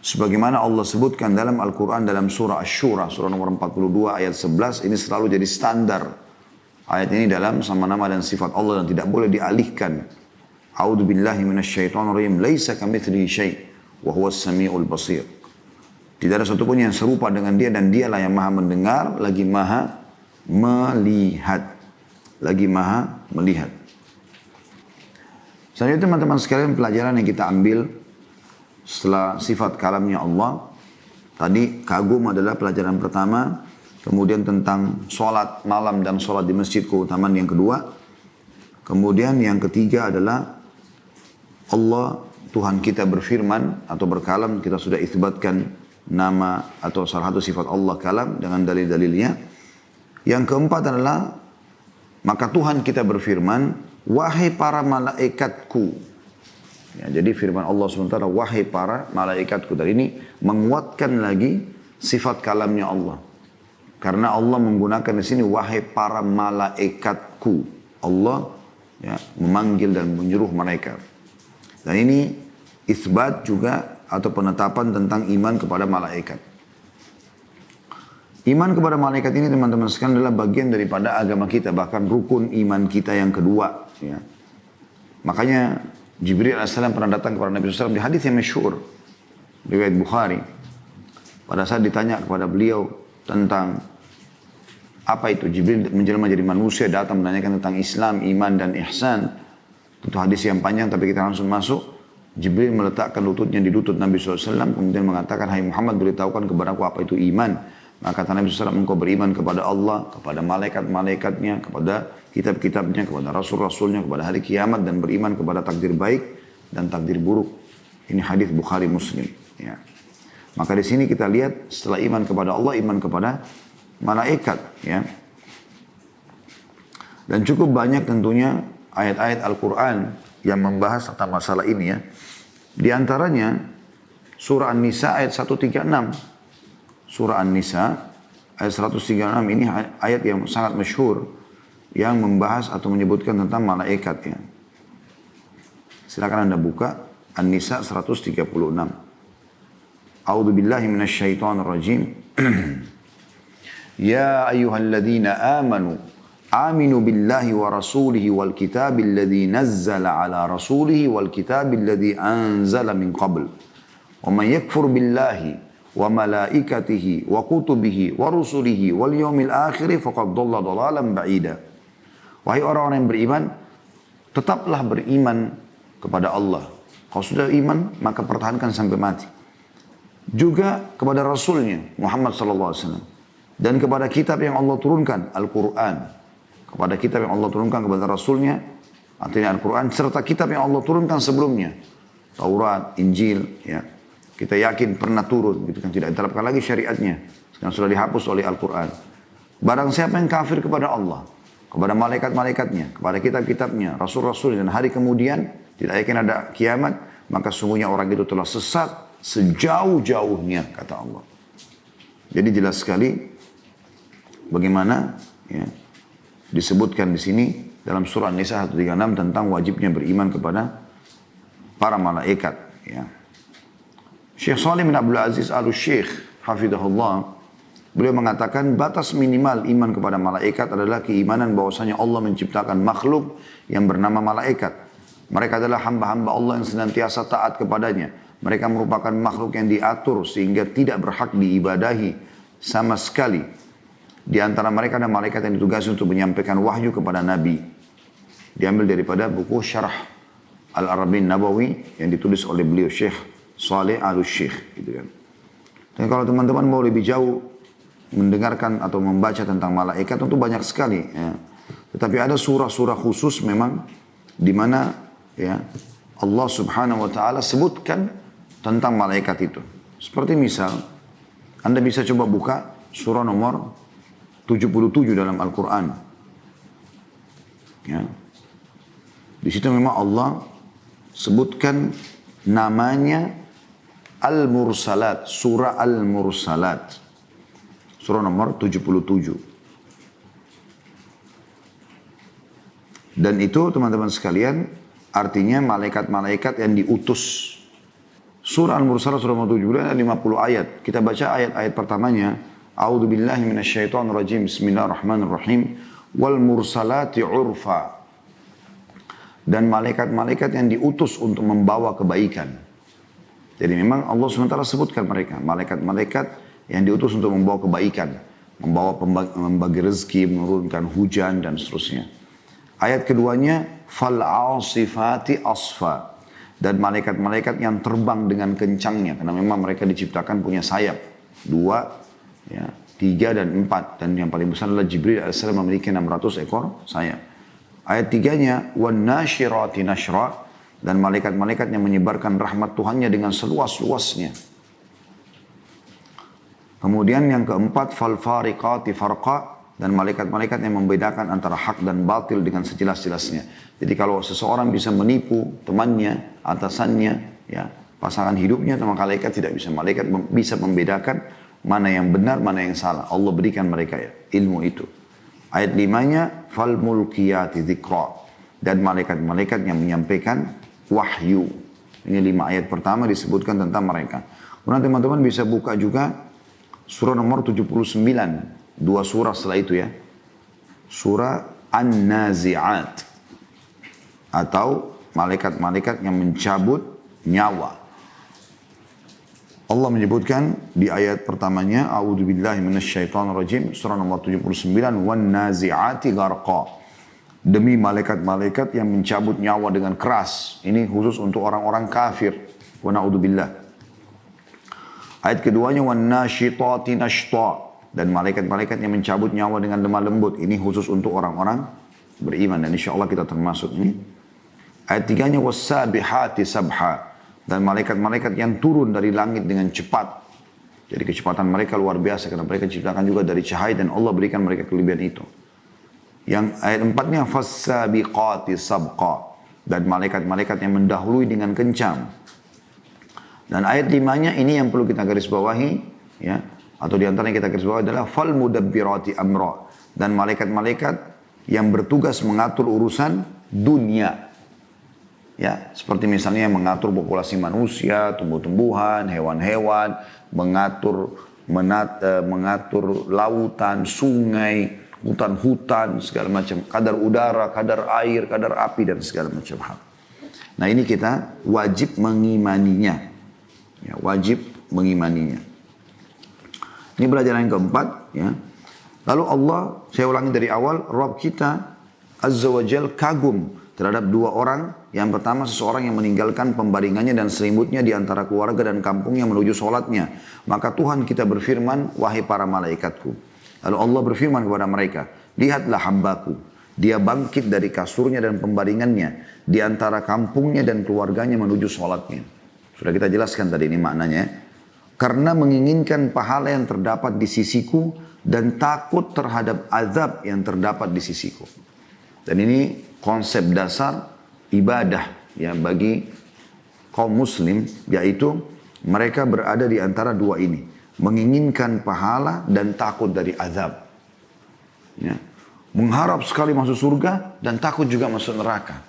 sebagaimana Allah sebutkan dalam Al-Quran, dalam surah Asy-Syura, surah nomor 42 ayat 11, ini selalu jadi standar. Ayat ini dalam sama nama dan sifat Allah dan tidak boleh dialihkan. A'udzu billahi minasyaitonir rajim, laisa kamitslihi syai' wa huwas samiul basir. Tidak ada satupun yang serupa dengan dia dan dialah yang maha mendengar lagi maha melihat. Lagi maha melihat. Selanjutnya teman-teman sekalian, pelajaran yang kita ambil setelah sifat kalamnya Allah. Tadi kagum adalah pelajaran pertama. Kemudian tentang sholat malam dan sholat di masjid, keutamaan yang kedua. Kemudian yang ketiga adalah Allah, Tuhan kita berfirman atau berkalam. Kita sudah itsbatkan nama atau salah satu sifat Allah kalam dengan dalil-dalilnya. Yang keempat adalah, maka Tuhan kita berfirman, wahai para malaikatku. Ya, jadi firman Allah SWT, wahai para malaikatku. Dan ini menguatkan lagi sifat kalamnya Allah. Karena Allah menggunakan di sini, wahai para malaikatku. Allah ya, memanggil dan menyuruh mereka. Dan ini isbat juga atau penetapan tentang iman kepada malaikat. Iman kepada malaikat ini teman-teman sekalian adalah bagian daripada agama kita. Bahkan rukun iman kita yang kedua. Ya. Makanya Jibril AS pernah datang kepada Nabi SAW di hadis yang masyhur, riwayat Bukhari. Pada saat ditanya kepada beliau tentang apa itu, Jibril menjelma jadi manusia, datang menanyakan tentang Islam, iman dan ihsan. Tentu hadis yang panjang tapi kita langsung masuk. Jibril meletakkan lututnya di lutut Nabi SAW, kemudian mengatakan, hai Muhammad, beritahukan kepadaku apa itu iman. Maka kata Nabi SAW, engkau beriman kepada Allah, kepada malaikat-malaikatnya, kepada kitab-kitabnya, kepada rasul-rasulnya, kepada hari kiamat, dan beriman kepada takdir baik dan takdir buruk. Ini hadis Bukhari Muslim. Ya. Maka di sini kita lihat setelah iman kepada Allah, iman kepada malaikat. Ya. Dan cukup banyak tentunya ayat-ayat Al-Quran yang membahas tentang masalah ini ya. Di antaranya surah An-Nisa ayat 136. Surah An-Nisa ayat 136 ini ayat yang sangat masyhur yang membahas atau menyebutkan tentang malaikat ya. Silakan Anda buka An-Nisa 136. A'udzu billahi minasyaitonir rajim. Ya ayyuhalladzina amanu aminu billahi wa rasulihi wal kitabil ladzi nazzala ala rasulihi wal kitabil ladzi anzala min qabl. Wa man yakfur billahi wa malaikatihi wa kutubihi wa rusulihi wal yawmil akhir faqad dhalla dhalalan ba'ida. Wahai orang-orang yang beriman, tetaplah beriman kepada Allah. Kalau sudah iman, maka pertahankan sampai mati. Juga kepada Rasulnya Muhammad SAW. Dan kepada kitab yang Allah turunkan, Al-Quran. Kepada kitab yang Allah turunkan kepada Rasulnya, artinya Al-Quran, serta kitab yang Allah turunkan sebelumnya. Taurat, Injil, ya. Kita yakin pernah turun, gitu kan, tidak diterapkan lagi syariatnya. Sekarang sudah dihapus oleh Al-Quran. Barang siapa yang kafir kepada Allah, kepada malaikat-malaikatnya, kepada kitab-kitabnya, rasul-rasul dan hari kemudian, tidak yakin ada kiamat, maka sungguhnya orang itu telah sesat sejauh-jauhnya, kata Allah. Jadi jelas sekali bagaimana ya, disebutkan di sini dalam surah An-Nisa 136 tentang wajibnya beriman kepada para malaikat. Ya. Syekh Shalih bin Abdul Aziz Al-Syekh hafizahullah, beliau mengatakan batas minimal iman kepada malaikat adalah keimanan bahwasanya Allah menciptakan makhluk yang bernama malaikat. Mereka adalah hamba-hamba Allah yang senantiasa taat kepadanya. Mereka merupakan makhluk yang diatur sehingga tidak berhak diibadahi sama sekali. Di antara mereka ada malaikat yang ditugasi untuk menyampaikan wahyu kepada Nabi. Diambil daripada buku Syarah Al-Arabin Nabawi yang ditulis oleh beliau Syekh Shalih Al-Syekh. Gitu kan. Dan kalau teman-teman mau lebih jauh mendengarkan atau membaca tentang malaikat tentu banyak sekali. Ya. Tetapi ada surah-surah khusus memang di mana ya Allah Subhanahu Wa Taala sebutkan tentang malaikat itu. Seperti misal, Anda bisa coba buka surah nomor 77 dalam Al-Quran. Ya. Di situ memang Allah sebutkan namanya Al-Mursalat, surah Al-Mursalat. Surah nomor 77. Dan itu teman-teman sekalian artinya malaikat-malaikat yang diutus. Surah Al-Mursalat surah nomor 77 ada 50 ayat. Kita baca ayat-ayat pertamanya. A'udzu billahi minasyaitonir rajim. Bismillahirrahmanirrahim. Wal mursalati urfa. Dan malaikat-malaikat yang diutus untuk membawa kebaikan. Jadi memang Allah SWT sebutkan mereka. Malaikat-malaikat yang diutus untuk membawa kebaikan. Membagi rezeki, menurunkan hujan dan seterusnya. Ayat keduanya. Fal'asifati asfa. Dan malaikat-malaikat yang terbang dengan kencangnya. Karena memang mereka diciptakan punya sayap. 2, ya, 3 dan 4. Dan yang paling besar adalah Jibril AS memiliki 600 ekor sayap. Ayat 3-nya. Wan-nashirati nashra. Dan malaikat-malaikat yang menyebarkan rahmat Tuhannya dengan seluas-luasnya. Kemudian yang keempat, fal-fariqati farqa. Dan malaikat-malaikat yang membedakan antara hak dan batil dengan sejelas-jelasnya. Jadi kalau seseorang bisa menipu temannya, atasannya, ya, pasangan hidupnya, maka malaikat tidak bisa. Malaikat bisa membedakan mana yang benar, mana yang salah. Allah berikan mereka ya, ilmu itu. Ayat 5-nya, fal-mulkiyati dzikra. Dan malaikat-malaikat yang menyampaikan wahyu. Ini 5 ayat pertama disebutkan tentang mereka. Kemudian teman-teman bisa buka juga surah nomor 79. 2 surah setelah itu ya. Surah An-Nazi'at. Atau malaikat-malaikat yang mencabut nyawa. Allah menyebutkan di ayat pertamanya. A'udzubillahi minasyaitonirrajim. Surah nomor 79. Wan-Nazi'ati gharqa. Demi malaikat-malaikat yang mencabut nyawa dengan keras. Ini khusus untuk orang-orang kafir. Wa na'udzubillah. Ayat keduanya. Wan-nashitati nashta. Dan malaikat-malaikat yang mencabut nyawa dengan lemah lembut. Ini khusus untuk orang-orang beriman. Dan insya Allah kita termasuk ini. Ayat 3-nya. Was-sabihati sabha. Dan malaikat-malaikat yang turun dari langit dengan cepat. Jadi kecepatan mereka luar biasa. Karena mereka diciptakan juga dari cahaya. Dan Allah berikan mereka kelebihan itu. Yang ayat 4-nya. Fas-sabiqati sabqa. Dan malaikat-malaikat yang mendahului dengan kencang. Dan ayat 5-nya ini yang perlu kita garis bawahi. Ya. Atau diantaranya kita garis bawahi adalah. Fal-mudabbirati amra. Dan malaikat-malaikat yang bertugas mengatur urusan dunia. Ya, seperti misalnya mengatur populasi manusia, tumbuh-tumbuhan, hewan-hewan, mengatur lautan, sungai, hutan-hutan, segala macam, kadar udara, kadar air, kadar api dan segala macam hal. Nah, ini kita wajib mengimaninya. Ya, wajib mengimaninya. Ini pelajaran yang keempat, ya. Lalu Allah, saya ulangi dari awal, Rabb kita Azza wa Jal kagum terhadap 2 orang. Yang pertama seseorang yang meninggalkan pembaringannya dan selimutnya di antara keluarga dan kampungnya menuju sholatnya. Maka Tuhan kita berfirman, wahai para malaikatku. Lalu Allah berfirman kepada mereka, lihatlah hambaku. Dia bangkit dari kasurnya dan pembaringannya di antara kampungnya dan keluarganya menuju sholatnya. Sudah kita jelaskan tadi ini maknanya. Karena menginginkan pahala yang terdapat di sisiku dan takut terhadap azab yang terdapat di sisiku. Dan ini konsep dasar ibadah ya bagi kaum muslim, yaitu mereka berada di antara 2 ini. Menginginkan pahala dan takut dari azab. Ya. Mengharap sekali masuk surga dan takut juga masuk neraka.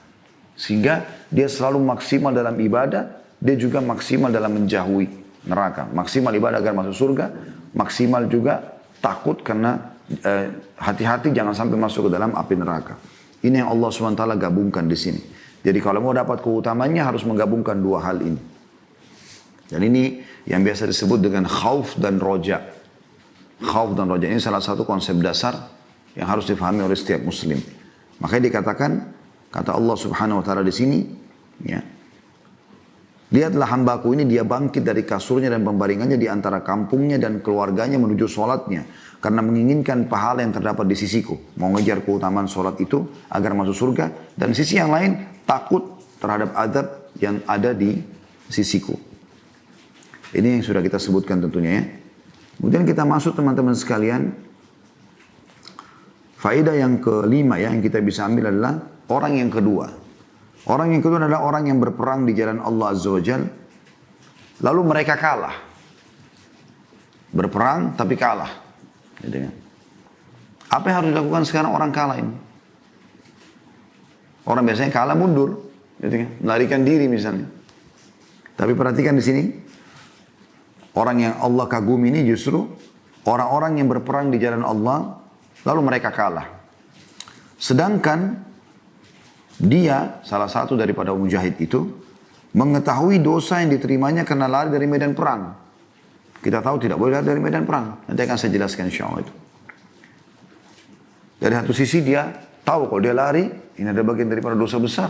Sehingga dia selalu maksimal dalam ibadah, dia juga maksimal dalam menjauhi neraka. Maksimal ibadah agar masuk surga, maksimal juga takut karena hati-hati jangan sampai masuk ke dalam api neraka. Ini yang Allah SWT gabungkan di sini. Jadi kalau mau dapat keutamanya harus menggabungkan dua hal ini. Dan ini yang biasa disebut dengan khauf dan roja. Khauf dan roja ini salah satu konsep dasar yang harus difahami oleh setiap muslim. Makanya dikatakan, kata Allah Subhanahu wa taala di sini, ya. Lihatlah hambaku ini, dia bangkit dari kasurnya dan pembaringannya di antara kampungnya dan keluarganya menuju sholatnya. Karena menginginkan pahala yang terdapat di sisiku. Mau ngejar keutamaan sholat itu agar masuk surga. Dan sisi yang lain, takut terhadap azab yang ada di sisiku. Ini yang sudah kita sebutkan tentunya ya. Kemudian kita masuk teman-teman sekalian. Faedah yang kelima ya, yang kita bisa ambil adalah orang yang kedua. Orang yang kedua adalah orang yang berperang di jalan Allah Azza wa Jal. Lalu mereka kalah. Berperang tapi kalah. Gitu kan. Apa yang harus dilakukan sekarang orang kalah ini? Orang biasanya kalah mundur. Gitu kan. Melarikan diri misalnya. Tapi perhatikan di sini. Orang yang Allah kagumi ini justru orang-orang yang berperang di jalan Allah. Lalu mereka kalah. Sedangkan dia, salah satu daripada mujahid itu, mengetahui dosa yang diterimanya karena lari dari medan perang. Kita tahu tidak boleh lari dari medan perang. Nanti akan saya jelaskan insya Allah itu. Dari satu sisi dia tahu kalau dia lari, ini ada bagian daripada dosa besar.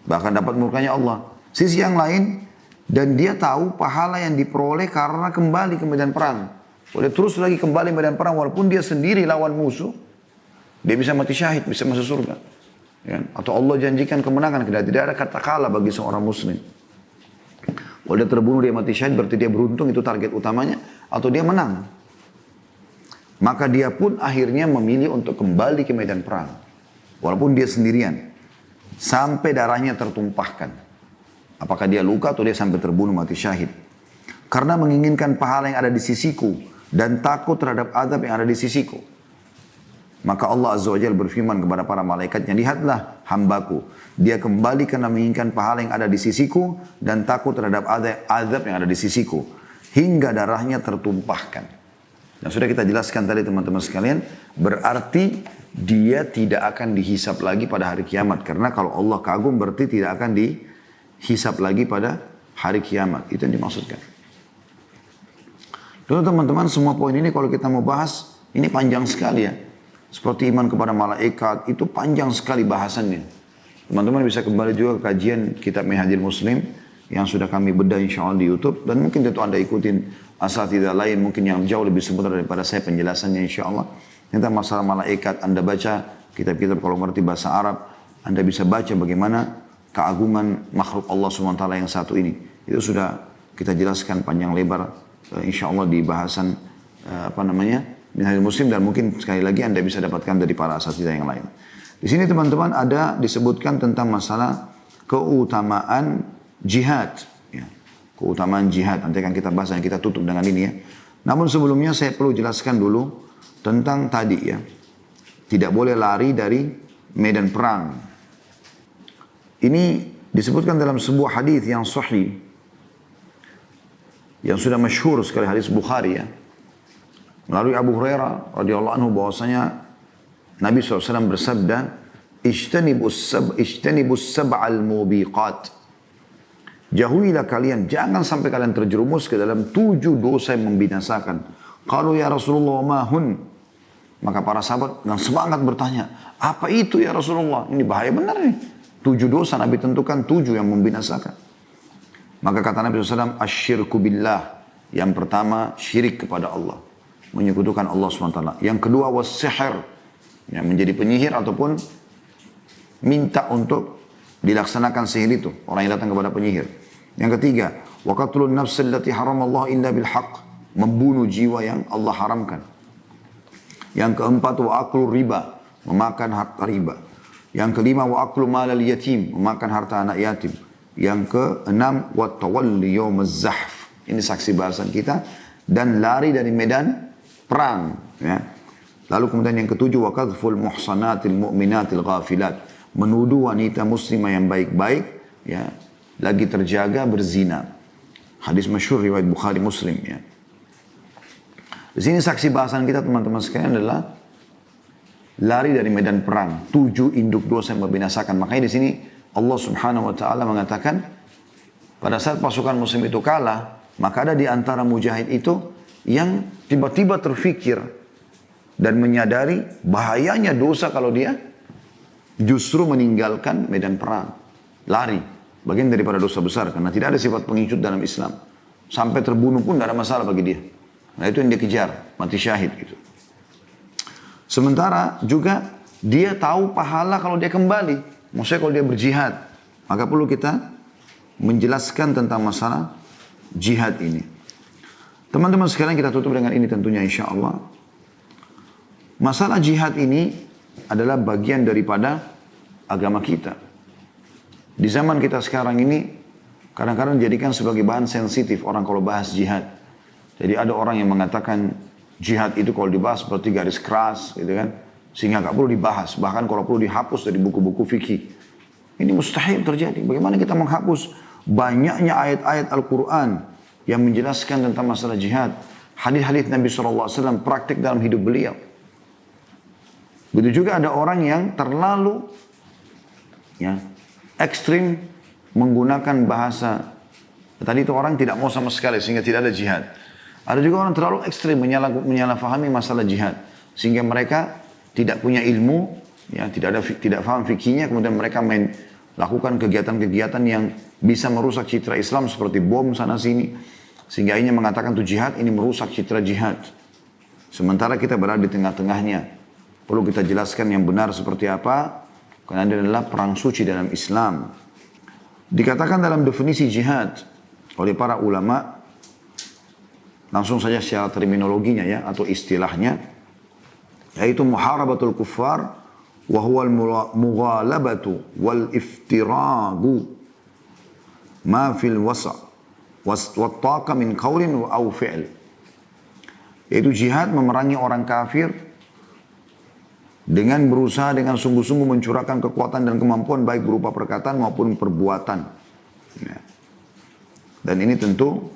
Bahkan dapat murkanya Allah. Sisi yang lain, dan dia tahu pahala yang diperoleh karena kembali ke medan perang. Boleh terus lagi kembali ke medan perang walaupun dia sendiri lawan musuh. Dia bisa mati syahid, bisa masuk surga. Ya, atau Allah janjikan kemenangan. Tidak ada kata kalah bagi seorang muslim. Kalau dia terbunuh, dia mati syahid, berarti dia beruntung, itu target utamanya. Atau dia menang. Maka dia pun akhirnya memilih untuk kembali ke medan perang. Walaupun dia sendirian. Sampai darahnya tertumpahkan. Apakah dia luka atau dia sampai terbunuh mati syahid. Karena menginginkan pahala yang ada di sisiku. Dan takut terhadap azab yang ada di sisiku. Maka Allah Azza wa Jalla berfirman kepada para malaikatnya, lihatlah hambaku. Dia kembali karena menginginkan pahala yang ada di sisiku dan takut terhadap azab yang ada di sisiku. Hingga darahnya tertumpahkan. Dan sudah kita jelaskan tadi teman-teman sekalian, berarti dia tidak akan dihisap lagi pada hari kiamat. Karena kalau Allah kagum berarti tidak akan dihisap lagi pada hari kiamat. Itu yang dimaksudkan. Lalu teman-teman semua poin ini kalau kita mau bahas, ini panjang sekali ya. Seperti iman kepada malaikat, itu panjang sekali bahasannya. Teman-teman bisa kembali juga ke kajian kitab Minhajul Muslim yang sudah kami bedah insya Allah di YouTube. Dan mungkin tentu Anda ikutin asatidzah lain mungkin yang jauh lebih sempurna daripada saya penjelasannya insya Allah. Tentang masalah malaikat, Anda baca kitab-kitab kalau mengerti bahasa Arab, Anda bisa baca bagaimana keagungan makhluk Allah SWT yang satu ini. Itu sudah kita jelaskan panjang lebar insya Allah di bahasan Minhajul Muslim, dan mungkin sekali lagi Anda bisa dapatkan dari para asatidzah yang lain. Di sini teman-teman ada disebutkan tentang masalah keutamaan jihad. Ya. Keutamaan jihad, nanti akan kita bahas dan kita tutup dengan ini ya. Namun sebelumnya saya perlu jelaskan dulu tentang tadi ya. Tidak boleh lari dari medan perang. Ini disebutkan dalam sebuah hadis yang sahih. Yang sudah masyhur sekali, hadis Bukhari ya. Melalui Abu Hurairah radhiyallahu anhu bahwasanya Nabi SAW bersabda, "Ijtanibus sab'al mubiqat." Jauhilah kalian, jangan sampai kalian terjerumus ke dalam 7 dosa yang membinasakan. Qalu ya Rasulullah mahun. Maka para sahabat dengan semangat bertanya, apa itu ya Rasulullah? Ini bahaya benar nih. 7 dosa Nabi tentukan 7 yang membinasakan. Maka kata Nabi SAW, asyirku billah. Yang pertama, syirik kepada Allah. Menyekutukan Allah SWT. Yang kedua, was-sihir. Ya, menjadi penyihir ataupun minta untuk dilaksanakan sihir itu. Orang yang datang kepada penyihir. Yang ketiga, wa qatlun nafs allati haramallahu illa bil haqq. Membunuh jiwa yang Allah haramkan. Yang keempat, wa aklu riba. Memakan harta riba. Yang kelima, wa aklu malal yatim. Memakan harta anak yatim. Yang keenam, wa tawalli yawmaz zahf. Ini saksi bahasan kita. Dan lari dari medan perang. Ya. Lalu kemudian yang ketujuh, wa qadhful muhsanatil mu'minatil ghafilat. Menuduh wanita muslimah yang baik-baik, ya, lagi terjaga berzina. Hadis masyhur riwayat Bukhari Muslim ya. Di sini saksi bahasan kita teman-teman sekalian adalah lari dari medan perang. 7 induk dosa yang membinasakan. Makanya di sini Allah Subhanahu wa taala mengatakan pada saat pasukan muslim itu kalah, maka ada di antara mujahid itu yang tiba-tiba terfikir dan menyadari bahayanya dosa kalau dia justru meninggalkan medan perang. Lari. Bagian daripada dosa besar. Karena tidak ada sifat pengecut dalam Islam. Sampai terbunuh pun tidak ada masalah bagi dia. Nah itu yang dia kejar. Mati syahid gitu. Sementara juga dia tahu pahala kalau dia kembali. Maksudnya kalau dia berjihad. Maka perlu kita menjelaskan tentang masalah jihad ini. Teman-teman sekarang kita tutup dengan ini tentunya insya Allah. Masalah jihad ini adalah bagian daripada agama kita. Di zaman kita sekarang ini, kadang-kadang dijadikan sebagai bahan sensitif orang kalau bahas jihad. Jadi ada orang yang mengatakan jihad itu kalau dibahas seperti garis keras, gitu kan. Sehingga nggak perlu dibahas, bahkan kalau perlu dihapus dari buku-buku fikih. Ini mustahil terjadi. Bagaimana kita menghapus banyaknya ayat-ayat Al-Quran yang menjelaskan tentang masalah jihad. Hadis-hadis Nabi SAW praktik dalam hidup beliau. Begitu juga ada orang yang terlalu ekstrim menggunakan bahasa. Tadi itu orang tidak mau sama sekali sehingga tidak ada jihad. Ada juga orang terlalu ekstrim menyalahfahami masalah jihad sehingga mereka tidak punya ilmu, ya tidak paham fikihnya, kemudian mereka lakukan kegiatan-kegiatan yang bisa merusak citra Islam seperti bom sana sini sehingga akhirnya mengatakan itu jihad, ini merusak citra jihad. Sementara kita berada di tengah-tengahnya. Perlu kita jelaskan yang benar seperti apa. Karena ini adalah perang suci dalam Islam. Dikatakan dalam definisi jihad oleh para ulama, langsung saja secara terminologinya ya, atau istilahnya, yaitu muharabatul kuffar, wa huwa al-mughalabatu wal iftiragu ma fil wasa' wa taqa min qawlin aw fi'l. Yaitu jihad memerangi orang kafir dengan berusaha dengan sungguh-sungguh mencurahkan kekuatan dan kemampuan baik berupa perkataan maupun perbuatan. Ya. Dan ini tentu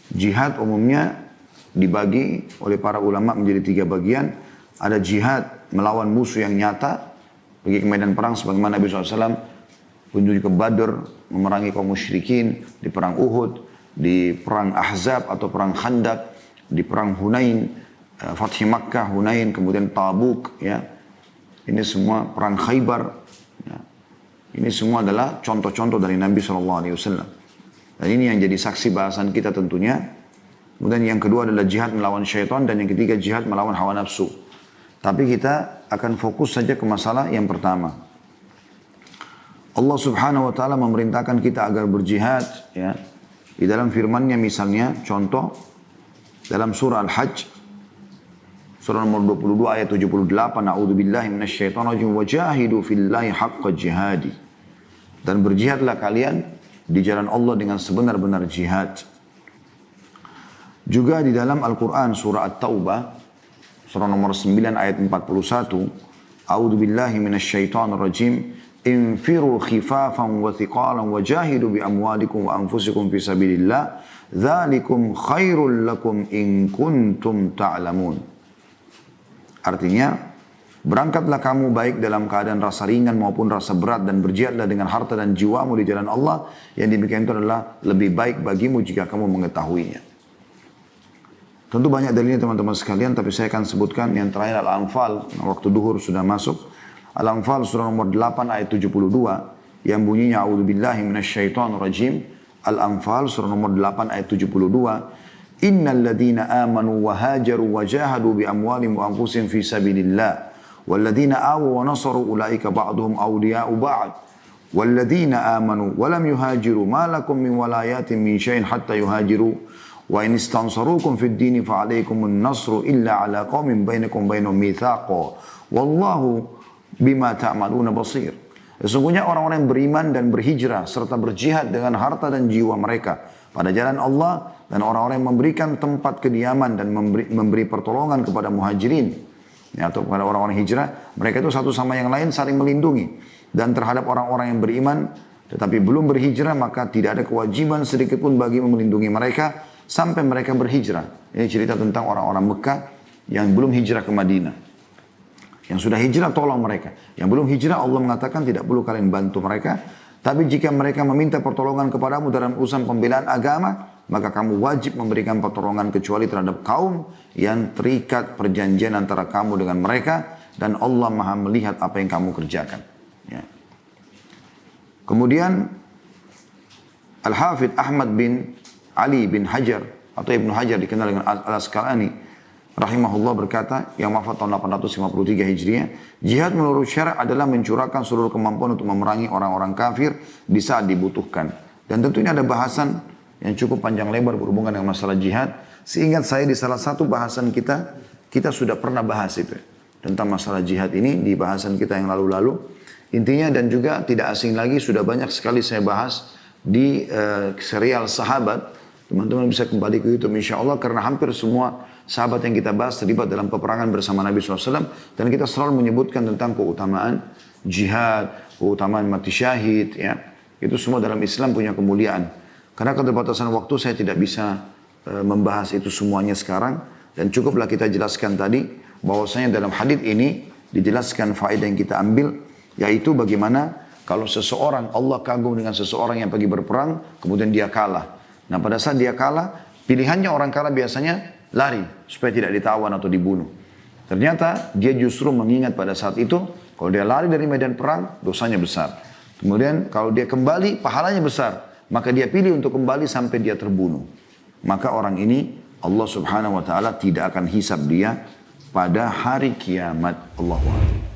jihad umumnya dibagi oleh para ulama menjadi 3 bagian. Ada jihad melawan musuh yang nyata, pergi ke medan perang sebagaimana Nabi SAW menuju ke Badr, memerangi kaum musyrikin, di perang Uhud, di perang Ahzab atau perang Khandaq, di perang Hunain, Fathi Makkah, Hunain, kemudian Tabuk, ya. Ini semua perang Khaybar. Ya. Ini semua adalah contoh-contoh dari Nabi SAW. Dan ini yang jadi saksi bahasan kita tentunya. Kemudian yang kedua adalah jihad melawan syaitan. Dan yang ketiga jihad melawan hawa nafsu. Tapi kita akan fokus saja ke masalah yang pertama. Allah Subhanahu wa ta'ala memerintahkan kita agar berjihad. Ya. Di dalam firman-Nya misalnya, contoh. Dalam surah Al-Hajj. Surah nomor 22 ayat 78. A'udzubillahi minasyaitonirrajim. Wajahidu fillahi haqqa jihadi. Dan berjihadlah kalian di jalan Allah dengan sebenar-benar jihad. Juga di dalam Al-Quran surah At-Taubah. Surah nomor 9 ayat 41. A'udzubillahi minasyaitonirrajim. Infiru khifafan wa thiqalan wajahidu bi amwalikum wa anfusikum fi sabilillah. Dzalikum khairul lakum in kuntum ta'lamun. Artinya, berangkatlah kamu baik dalam keadaan rasa ringan maupun rasa berat dan berjihadlah dengan harta dan jiwamu di jalan Allah. Yang demikian itu adalah lebih baik bagimu jika kamu mengetahuinya. Tentu banyak dalilnya teman-teman sekalian, tapi saya akan sebutkan yang terakhir Al-Anfal, waktu duhur sudah masuk. Al-Anfal surah nomor 8 ayat 72 yang bunyinya A'udzubillahi minasyaitonirrajim. Al-Anfal surah nomor 8 ayat 72. Innal ladhina amanu wa hajaru wa jahadu bi amwalihim wa anfusihim fi sabilillah wal ladhina awaw wa nasaru ulaika ba'duhum awliya'u ba'd wal ladhina amanu wa lam yuhajiru ma lakum min walayatin min syai'in hatta yuhajiru wa in istansarukum fid dini fa alaykumun nasru illa ala qaumin bainakum bainahum mitsaqo wallahu bima ta'maluna basir. Sesungguhnya orang-orang yang beriman dan berhijrah serta berjihad dengan harta dan jiwa mereka pada jalan Allah dan orang-orang yang memberikan tempat kediaman dan memberi pertolongan kepada muhajirin ya, atau kepada orang-orang hijrah, mereka itu satu sama yang lain saling melindungi. Dan terhadap orang-orang yang beriman tetapi belum berhijrah, maka tidak ada kewajiban sedikit pun bagi melindungi mereka sampai mereka berhijrah. Ini cerita tentang orang-orang Mekah yang belum hijrah ke Madinah. Yang sudah hijrah, tolong mereka. Yang belum hijrah, Allah mengatakan tidak perlu kalian bantu mereka. Tapi jika mereka meminta pertolongan kepadamu dalam urusan pembelaan agama, maka kamu wajib memberikan pertolongan kecuali terhadap kaum yang terikat perjanjian antara kamu dengan mereka. Dan Allah maha melihat apa yang kamu kerjakan. Ya. Kemudian, Al-Hafidh Ahmad bin Ali bin Hajar, atau Ibnu Hajar dikenal dengan Al-Asqalani, rahimahullah berkata, yang wafat tahun 853 Hijriah, jihad menurut syarak adalah mencurahkan seluruh kemampuan untuk memerangi orang-orang kafir di saat dibutuhkan. Dan tentu ini ada bahasan yang cukup panjang lebar berhubungan dengan masalah jihad. Seingat saya di salah satu bahasan kita sudah pernah bahas itu. Tentang masalah jihad ini di bahasan kita yang lalu-lalu. Intinya dan juga tidak asing lagi, sudah banyak sekali saya bahas di serial Sahabat. Teman-teman bisa kembali ke YouTube insya Allah, karena hampir semua sahabat yang kita bahas terlibat dalam peperangan bersama Nabi SAW. Dan kita selalu menyebutkan tentang keutamaan jihad, keutamaan mati syahid. Ya. Itu semua dalam Islam punya kemuliaan. Karena keterbatasan waktu saya tidak bisa membahas itu semuanya sekarang. Dan cukuplah kita jelaskan tadi, bahwasanya dalam hadis ini dijelaskan faedah yang kita ambil. Yaitu bagaimana kalau seseorang, Allah kagum dengan seseorang yang pergi berperang, kemudian dia kalah. Nah pada saat dia kalah, pilihannya orang kalah biasanya lari supaya tidak ditawan atau dibunuh. Ternyata dia justru mengingat pada saat itu, kalau dia lari dari medan perang, dosanya besar. Kemudian kalau dia kembali, pahalanya besar. Maka dia pilih untuk kembali sampai dia terbunuh. Maka orang ini, Allah subhanahu wa ta'ala tidak akan hisab dia pada hari kiamat. Allahu Akbar.